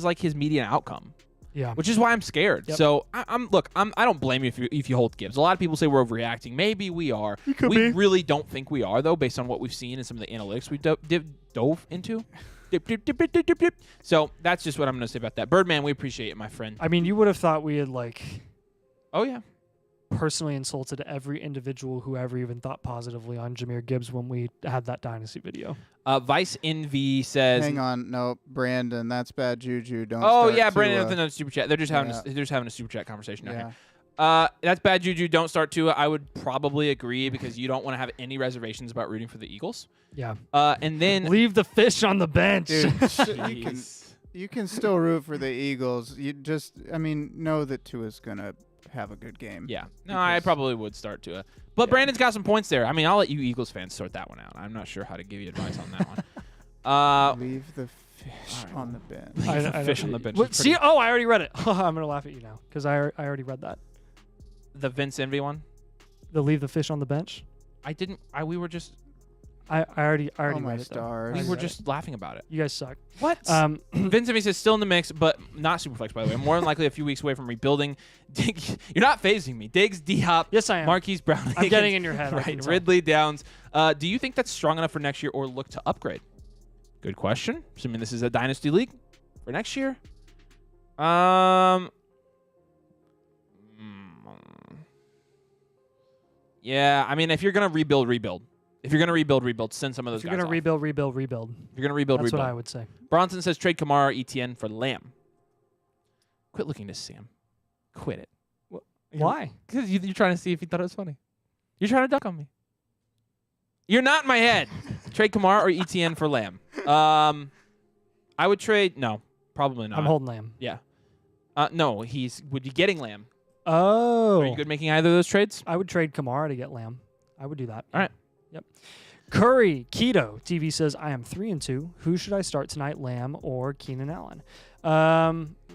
like his median outcome, yeah. which is why I'm scared. Yep. So I don't blame you if you hold Gibbs. A lot of people say we're overreacting. Maybe we are. We really don't think we are though, based on what we've seen and some of the analytics we dove into. Dip. So that's just what I'm going to say about that. Birdman, we appreciate it, my friend. I mean, you would have thought we had like Oh yeah. personally insulted every individual who ever even thought positively on Jahmyr Gibbs when we had that dynasty video. Vice Envy says. hang on, no, Brandon, that's bad juju. Don't. Oh start yeah, to, Brandon with another super chat. They're just having a super chat conversation down here. That's bad juju. Don't start Tua. I would probably agree because you don't want to have any reservations about rooting for the Eagles. Yeah. And then Leave the fish on the bench. Dude, Jeez. you can still root for the Eagles. You just, I mean, know that Tua's gonna have a good game. Yeah. No, I Because- probably would start to. But Yeah. Brandon's got some points there. I mean, I'll let you Eagles fans sort that one out. I'm not sure how to give you advice on that one. Leave the fish alright. on the bench. Leave the fish know. on the bench What, is see? pretty- Oh, I already read it. I'm gonna laugh at you now because I already read that. The Vince Envy one. The leave the fish on the bench. I didn't. We were just. I already Oh read my it. though. stars. We I were read just laughing about it. You guys suck. What? Vince Envy says still in the mix, but not Superflex, by the way. More than likely a few weeks away from rebuilding. You're not phasing me. Diggs, D-Hop, Yes, I am. Marquise Brown. I'm Higgins, getting in your head. I can Right. tell. Ridley, Downs. Do you think that's strong enough for next year or look to upgrade? Good question. Assuming this is a dynasty league for next year. Yeah, I mean, if you're gonna rebuild. If you're gonna rebuild. Send some of those If you're guys gonna off. rebuild. If you're gonna rebuild. That's what I would say. Bronson says trade Kamara or ETN for Lamb. Quit looking to Sam. Quit it. Why? Because you're trying to see if he thought it was funny. You're trying to duck on me. You're not in my head. Trade Kamara or ETN for Lamb. I would trade. No, probably not. I'm holding Lamb. Yeah. No, would be getting Lamb. Oh. Are you good making either of those trades? I would trade Kamara to get Lamb. I would do that. All right. Yep. Curry Keto TV says I am 3-2. Who should I start tonight, Lamb or Keenan Allen?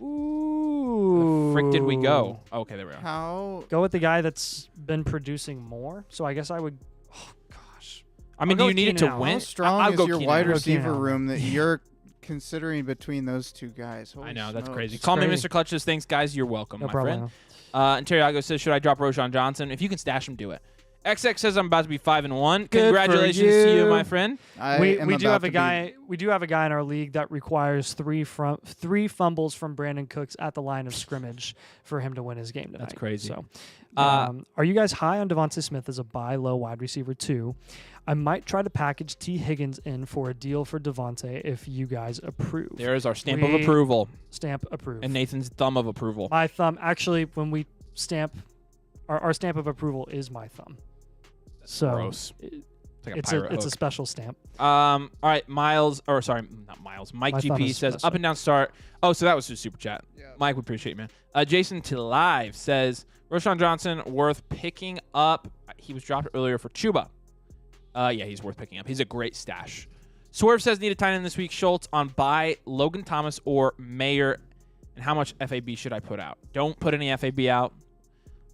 Ooh. Frick did we go? Okay, there we are. How? Go with the guy that's been producing more. So I guess I would. Oh gosh. I mean, go do you with need it Keenan to Allen. win? How strong I'll is go your Keenan wide Allen. receiver Allen. room that you're considering between those two guys? I Holy know, that's smokes. crazy. It's Call me crazy. Mr. Clutches. Thanks, guys. You're welcome, No my problem. friend. And Terriago says, should I drop Roshan Johnson? If you can stash him, do it. XX says I'm about to be 5-1. Good for Congratulations to you, you. my friend. I am We do about have a to be- guy. We do have a guy in our league that requires three fumbles from Brandon Cooks at the line of scrimmage for him to win his game tonight. That's crazy. So, Uh, are you guys high on Devontae Smith as a buy low wide receiver too? I might try to package T Higgins in for a deal for Devontae if you guys approve. There is our stamp of We- approval Stamp approve. and Nathan's thumb of approval. My thumb. Actually, when we stamp, our stamp of approval is my thumb. So Gross. it- It's like a it's pirate a hook. special stamp. All right, Mike My thumb GP is says special. up and down start. Oh, so that was just super chat. Yeah. Mike, we appreciate you, man. Jason to live says Roshan Johnson worth picking up. He was dropped earlier for Chuba. Yeah, he's worth picking up. He's a great stash. Swerve says need a tight end this week. Schultz on buy Logan Thomas or Mayer. And how much FAB should I put out? Don't put any FAB out.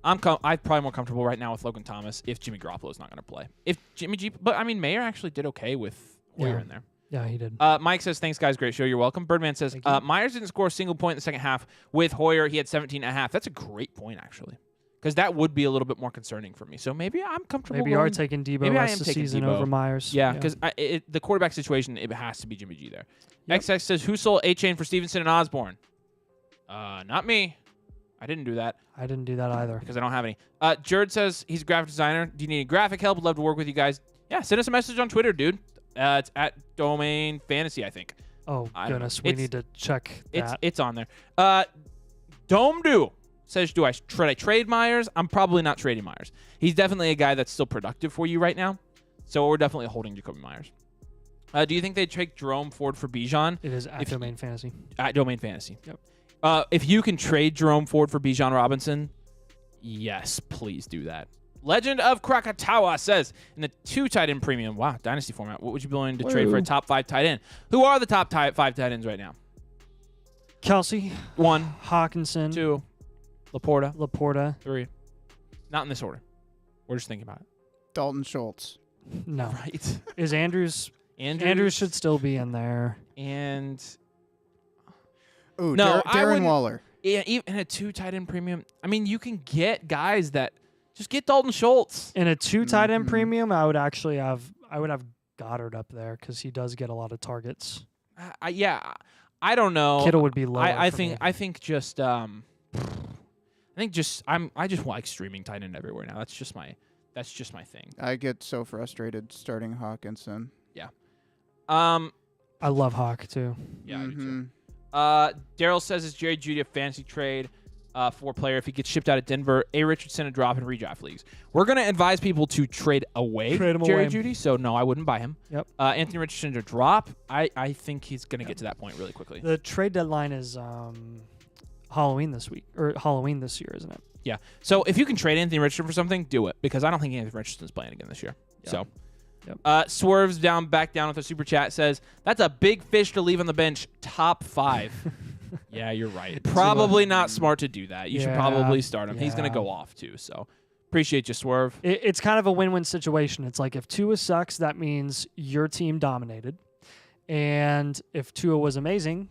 I'm probably more comfortable right now with Logan Thomas if Jimmy Garoppolo is not going to play. If Jimmy G, but I mean Mayer actually did okay with Hoyer Yeah. in there. Yeah, he did. Mike says, thanks, guys. Great show. You're welcome. Birdman says, Thank you. Myers didn't score a single point in the second half. With Hoyer, he had 17.5. That's a great point, actually, because that would be a little bit more concerning for me. So maybe I'm comfortable Maybe you are going. taking Debo maybe I rest am of the taking season Debo. over Myers. Yeah, because the quarterback situation, it has to be Jimmy G there. Yep. XX says, who sold A-Chain for Stevenson and Osborne? Not me. I didn't do that I didn't do that either. because I don't have any. Jared says he's a graphic designer. Do you need any graphic help? Would love to work with you guys. Yeah, send us a message on Twitter, dude. It's at Domain Fantasy, I think. Oh I don't know. goodness, we It's- need to check that. It's on there. Dome Do says, should I trade Myers? I'm probably not trading Myers. He's definitely a guy that's still productive for you right now. So we're definitely holding Jacoby Myers. Do you think they'd take Jerome Ford for Bijan? It is at if- Domain Fantasy. At Domain Fantasy. Yep. If you can trade Jerome Ford for Bijan Robinson, yes, please do that. Legend of Krakatawa says, in the 2 tight end premium, wow, dynasty format, what would you be willing to trade for a Woo. top 5 tight end? Who are the top 5 tight ends right now? Kelsey, 1, Hawkinson, 2, Laporta, Laporta. 3. Not in this order. We're just thinking about it. Dalton Schultz. No, Right. is Andrews? Andrews should still be in there. And Ooh, No, I Darren wouldn't- Waller. yeah, even in a 2 tight end premium, I mean, you can get guys that just get Dalton Schultz. In a 2 tight end Mhm. premium, I would have Goddard up there because he does get a lot of targets. I don't know. Kittle would be lower. I for think me. I think just I just like streaming tight end everywhere now. That's just my thing. I get so frustrated starting Hawkinson. I love Hawk too. Yeah, I do too. Mhm. Daryl says it's Jerry Jeudy a fantasy trade for a player if he gets shipped out of Denver. A. Richardson a drop in redraft leagues. We're gonna advise people to trade away Trade him Jerry away. Jeudy. So no, I wouldn't buy him. Yep. Anthony Richardson to drop. I think he's gonna get to that point really quickly. The trade deadline is Halloween this week or Halloween this year, isn't it? Yeah. So if you can trade Anthony Richardson for something, do it, because I don't think Anthony Richardson's playing again this year. Yeah. So. Yep. Swerves back down with a super chat, says that's a big fish to leave on the bench. Top 5. Yeah, you're right. Probably not smart to do that. You should probably start him. He's gonna go off too. So appreciate you, Swerve. It's kind of a win-win situation. It's like if Tua sucks, that means your team dominated, and if Tua was amazing,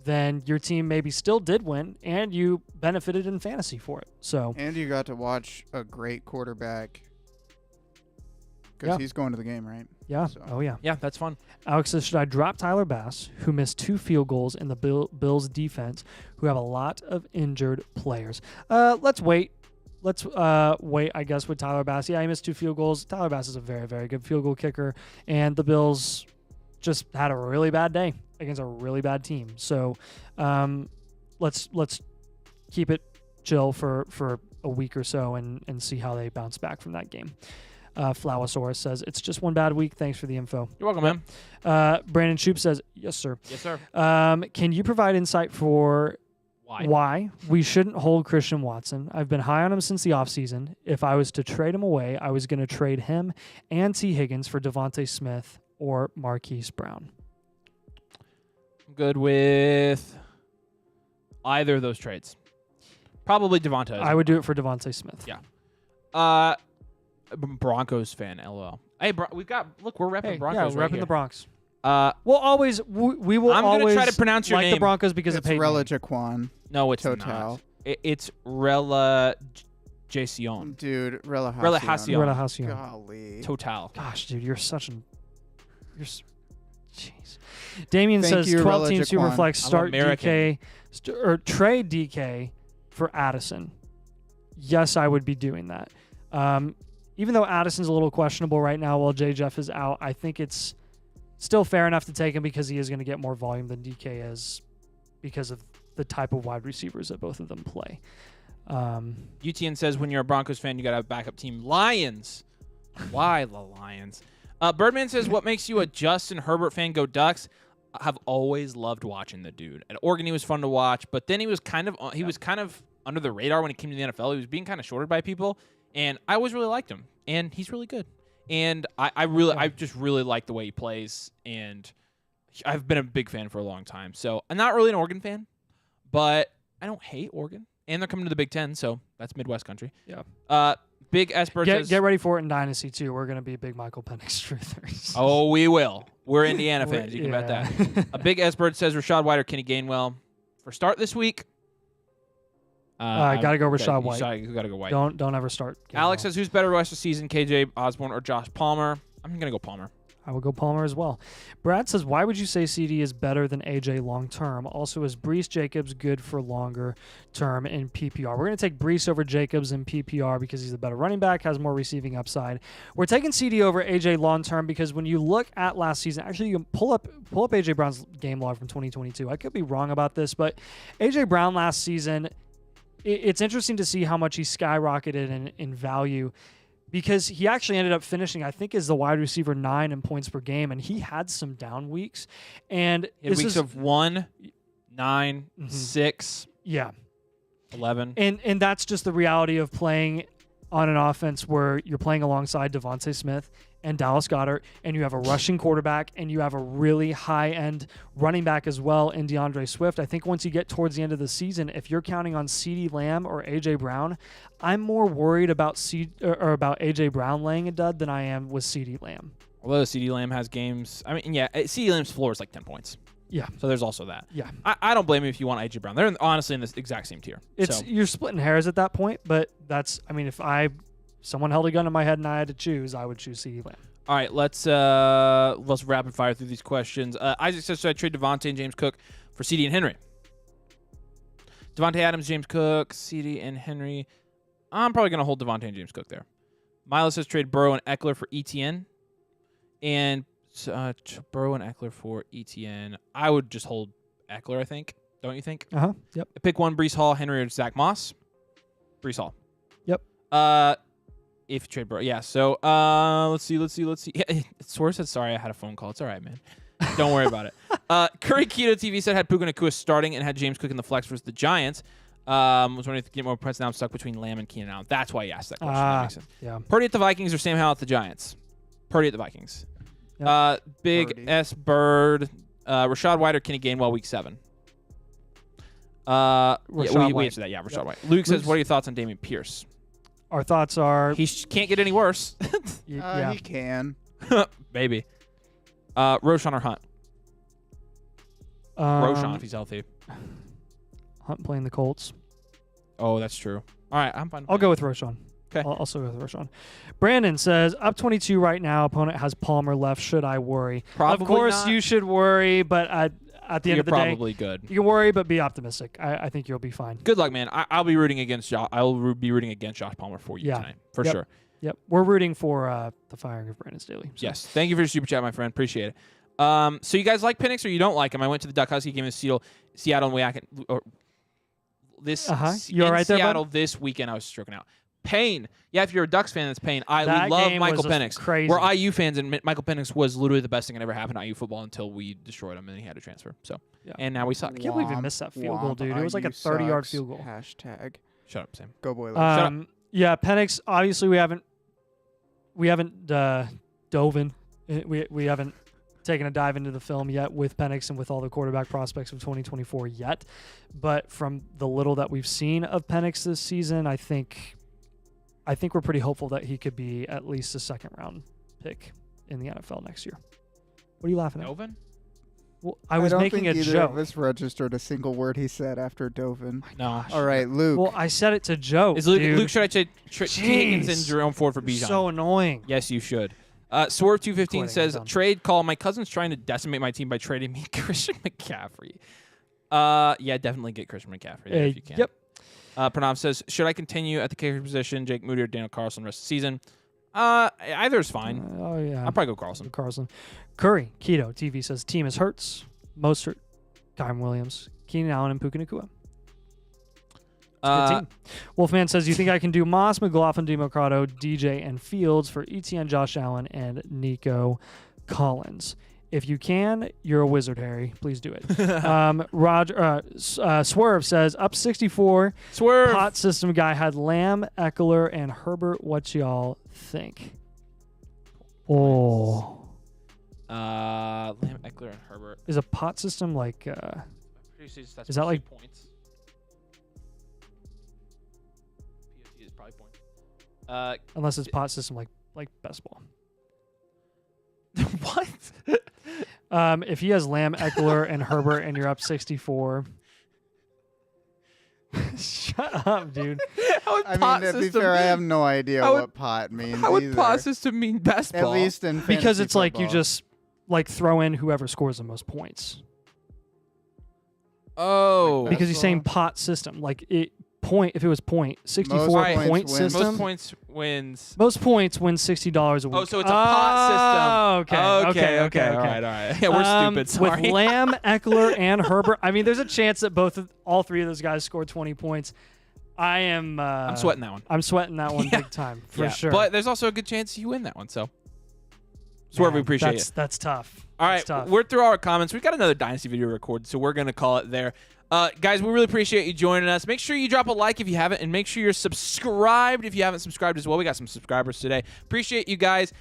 then your team maybe still did win, and you benefited in fantasy for it. So And you got to watch a great quarterback. Because he's going to the game, right? yeah, So. oh yeah. Yeah, that's fun. Alex says, should I drop Tyler Bass, who missed 2 field goals in the Bills defense, who have a lot of injured players? Let's wait. Let's wait, I guess, with Tyler Bass. Yeah, he missed 2 field goals. Tyler Bass is a very, very good field goal kicker, and the Bills just had a really bad day against a really bad team. So let's keep it chill for a week or so and see how they bounce back from that game. Flowosaurus says, it's just one bad week. Thanks for the info. You're welcome, man. Brandon Shoup says, yes, sir. Yes, sir. Can you provide insight for Why we shouldn't hold Christian Watson? I've been high on him since the offseason. If I was to trade him away, I was going to trade him and T. Higgins for Devontae Smith or Marquise Brown. I'm good with either of those trades. Probably Devontae. I would do it for Devontae Smith. Yeah. Broncos fan, LOL. Hey, we're repping Broncos. Yeah, we're repping the Bronx. Uh, We'll always, we will I'm gonna always try to pronounce your like name. the Broncos because It's of Peyton. Rella Jaquan. no, it's Total. not. It's Rella Jason. Dude, Rella Hacion. Rella Hacion. Rella Hacion. Golly. Total. Gosh, dude, jeez. Damien Thank says you, 12 Rella team Jaquan. Superflex start American. DK or trade DK for Addison. Yes, I would be doing that. Even though Addison's a little questionable right now while J. Jeff is out, I think it's still fair enough to take him because he is going to get more volume than DK is because of the type of wide receivers that both of them play. UTN says when you're a Broncos fan, you got to have a backup team. Lions. Why the Lions? Birdman says, what makes you a Justin Herbert fan? Go Ducks. I've always loved watching the dude. At Oregon, he was fun to watch, but then he was kind of under the radar when he came to the NFL. He was being kind of shorted by people, and I always really liked him, and he's really good. And I just really like the way he plays, and I've been a big fan for a long time. So I'm not really an Oregon fan, but I don't hate Oregon, and they're coming to the Big Ten, so that's Midwest country. Yeah. Big Esper says, Get ready for it in Dynasty, too. We're going to be big Michael Penix truthers. oh, we will. We're Indiana fans. You can bet that. A Big S-Bird says Rashad White or Kenny Gainwell for start this week. Gotta go Rashad White. You gotta go White. Don't ever start. Alex says, who's better rest of the season, KJ Osborne or Josh Palmer? I'm gonna go Palmer. I would go Palmer as well. Brad says, why would you say CD is better than AJ long term? Also, is Brees Jacobs good for longer term in PPR? We're going to take Brees over Jacobs in PPR because he's the better running back, has more receiving upside. We're taking CD over AJ long term because when you look at last season, actually you can pull up AJ Brown's game log from 2022. I could be wrong about this, but AJ Brown last season, it's interesting to see how much he skyrocketed in value, because he actually ended up finishing, I think, as the wide receiver 9 in points per game, and he had some down weeks. And He had weeks of 1, 9, 6, yeah, 11. And that's just the reality of playing on an offense where you're playing alongside Devontae Smith and Dallas Goedert, and you have a rushing quarterback, and you have a really high-end running back as well in DeAndre Swift. I think once you get towards the end of the season, if you're counting on CeeDee Lamb or A.J. Brown, I'm more worried about about A.J. Brown laying a dud than I am with CeeDee Lamb. Although CeeDee Lamb has games, I mean, yeah, CeeDee Lamb's floor is like 10 points. Yeah. So there's also that. Yeah. I don't blame you if you want A.J. Brown. They're honestly in this exact same tier. You're splitting hairs at that point, but if someone held a gun to my head and I had to choose, I would choose CeeDee Lamb. All right, let's rapid fire through these questions. Isaac says, should I trade Devontae and James Cook for CD and Henry? Devontae Adams, James Cook, CD and Henry. I'm probably going to hold Devontae and James Cook there. Milo says trade Burrow and Eckler for ETN. And Burrow and Eckler for ETN. I would just hold Eckler, I think. Don't you think? Uh-huh. Yep. Pick one, Breece Hall, Henry, or Zach Moss. Breece Hall. Yep. If you trade Burrow. Yeah, so let's see. Yeah, Source said, sorry, I had a phone call. It's all right, man. Don't worry about it. Curry Keto TV said had Puka Nacua starting and had James Cook in the flex versus the Giants. Was wondering if to get more points. Now I'm stuck between Lamb and Keenan Allen. That's why he asked that question. That makes sense. Yeah. Purdy at the Vikings or Sam Howell at the Giants? Purdy at the Vikings. Yep. Big Purdy. S Bird. Rashad White or Kenny Gainwell week 7? Yeah, we White. answered that. Yeah, Rashad White. Luke says, what are your thoughts on Dameon Pierce? Our thoughts are He can't get any worse. yeah. He can. Maybe. Roshan or Hunt? Roshan if he's healthy. Hunt playing the Colts. Oh, that's true. All right, I'm fine. I'll go with Roshan. 'Kay. I'll also go with Roshan. Brandon says, up 22 right now. Opponent has Palmer left. Should I worry? Probably of course, not. you should worry, but at the end You're of the day, probably good. you can worry, but be optimistic. I think you'll be fine. Good luck, man. I'll be rooting against Josh. I'll be rooting against Josh Palmer for you Yeah. tonight, for Yep. sure. Yep. We're rooting for the firing of Brandon Staley. So. Yes. Thank you for your super chat, my friend. Appreciate it. So you guys like Penix or you don't like him? I went to the Duck Husky game in Seattle and You all right there, bud? Seattle this weekend. I was stroking out. Pain. Yeah, if you're a Ducks fan, that's pain. We That love game Michael was just Penix. crazy. We're IU fans, and Michael Penix was literally the best thing that ever happened to IU football until we destroyed him and he had to transfer. So, Yeah. and now we suck. I can't believe he missed that field goal, Womp, dude. It was like a IU 30-yard sucks. field goal. Hashtag. Shut up, Sam. Go Boilers. Yeah, Penix. Obviously, we haven't dove in. We haven't taken a dive into the film yet with Penix and with all the quarterback prospects of 2024 yet. But from the little that we've seen of Penix this season, I think we're pretty hopeful that he could be at least a second-round pick in the NFL next year. What are you laughing at? Dovin? Well, I was don't making think a either joke. of us registered a single word he said after Dovin. No. All right, Luke. Well, I said it to joke. Is Luke, dude. Luke should I trade Higgins and Jeez. Jerome Ford for Bijan? So annoying. Yes, you should. Swerve215 Quitting, says, I'm done. trade call. My cousin's trying to decimate my team by trading me Christian McCaffrey. Yeah, definitely get Christian McCaffrey there if you can. Yep. Pranav says, should I continue at the kicker position, Jake Moody or Daniel Carlson rest of the season? Either is fine. Oh, yeah. I'll probably go Carlson. Carlson. Curry, Keto, TV says, team is Hurts, Mostert, Kyron Williams, Keenan Allen, and Puka Nacua. Good team. Wolfman says, you think I can do Moss, McLaughlin, Democrado, DJ, and Fields for ETN, Josh Allen, and Nico Collins? If you can, you're a wizard, Harry. Please do it. Swerve says, up 64. Swerve. Pot system guy had Lamb, Eckler, and Herbert. What y'all think? Oh. Lamb, Eckler, and Herbert. Is a pot system like... Is that like- points? POT is probably points. unless it's pot system like best ball. What? If he has Lamb, Eckler, and Herbert, and you're up 64. Shut up, dude. How would I pot mean, to be system fair, I mean- have no idea How would- what pot means How would either. pot system mean best At ball? least in Because fantasy it's like you football. just like throw in whoever scores the most points. Oh. Because he's saying Basketball. pot system. Like it point if it was point 64 points point wins. system. most points wins. Most points wins $60 a week. Oh, so it's a pot system. Okay. Okay. All right. Yeah, we're stupid. Sorry. With Lamb, Eckler, and Herbert, I mean, there's a chance that all three of those guys score 20 points. I'm sweating that one. I'm sweating that one Yeah. big time for Yeah, sure. But there's also a good chance you win that one. So, Swerve, we Man, appreciate it. That's tough. All That's right, tough. we're through our comments. We've got another Dynasty video recorded, so we're going to call it there. Guys, we really appreciate you joining us. Make sure you drop a like if you haven't, and make sure you're subscribed if you haven't subscribed as well. We got some subscribers today. Appreciate you guys.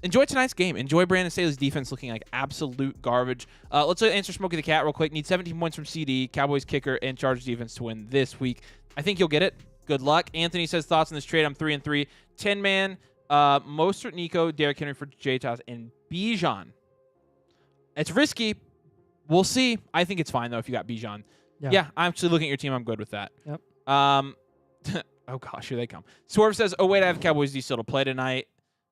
Enjoy tonight's game. Enjoy Brandon Staley's defense looking like absolute garbage. Let's answer Smokey the Cat real quick. Need 17 points from CD, Cowboys kicker, and Chargers defense to win this week. I think you'll get it. Good luck. Anthony says, thoughts on this trade? I'm 3-3. 10-man, Mostert, Nico, Derrick Henry for J-Toss, and Bijan. It's risky. We'll see. I think it's fine, though, if you got Bijan. Yeah, I'm actually looking at your team. I'm good with that. Yep. Oh, gosh, here they come. Swerve says, oh, wait, I have Cowboys D still to play tonight.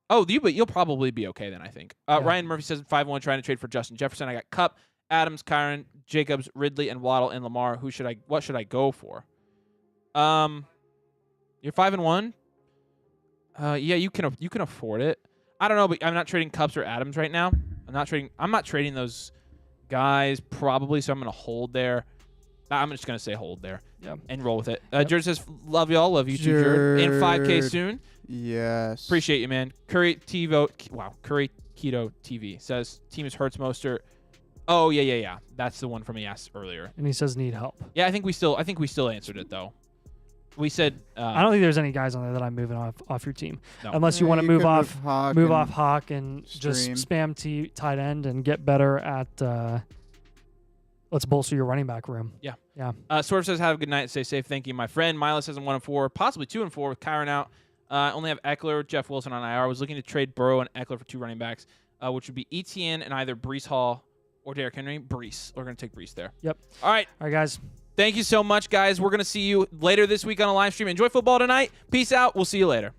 Oh, but you'll probably be okay then, I think. Ryan Murphy says, 5-1 trying to trade for Justin Jefferson. I got Kupp, Adams, Kyron, Jacobs, Ridley, and Waddle, and Lamar. What should I go for? You're 5-1? Yeah, you can afford it. I don't know, but I'm not trading Kupps or Adams right now. I'm not trading those guys probably, so I'm going to hold there. I'm just going to say hold there. Yeah. And roll with it. Jared says, love y'all. Love you too, Jared. And 5K soon. Yes. Appreciate you, man. Curry Keto TV says, team is Hurts, Mostert, Oh yeah. That's the one from he asked earlier. And he says need help. Yeah, I think we still answered it though. We said I don't think there's any guys on there that I'm moving off your team, No. unless you want to you move could off Hawk move and off Hawk and just Stream. spam tight end and get better at. Let's bolster your running back room. Yeah. Yeah. Swerve says, have a good night. Stay safe. Thank you, my friend. Milo says I'm 1-4, possibly 2-4 with Kyron out. I only have Eckler, Jeff Wilson on IR. I was looking to trade Burrow and Eckler for 2 running backs, which would be ETN and either Breece Hall or Derrick Henry. Breece. We're going to take Breece there. Yep. All right. All right, guys. Thank you so much, guys. We're going to see you later this week on a live stream. Enjoy football tonight. Peace out. We'll see you later.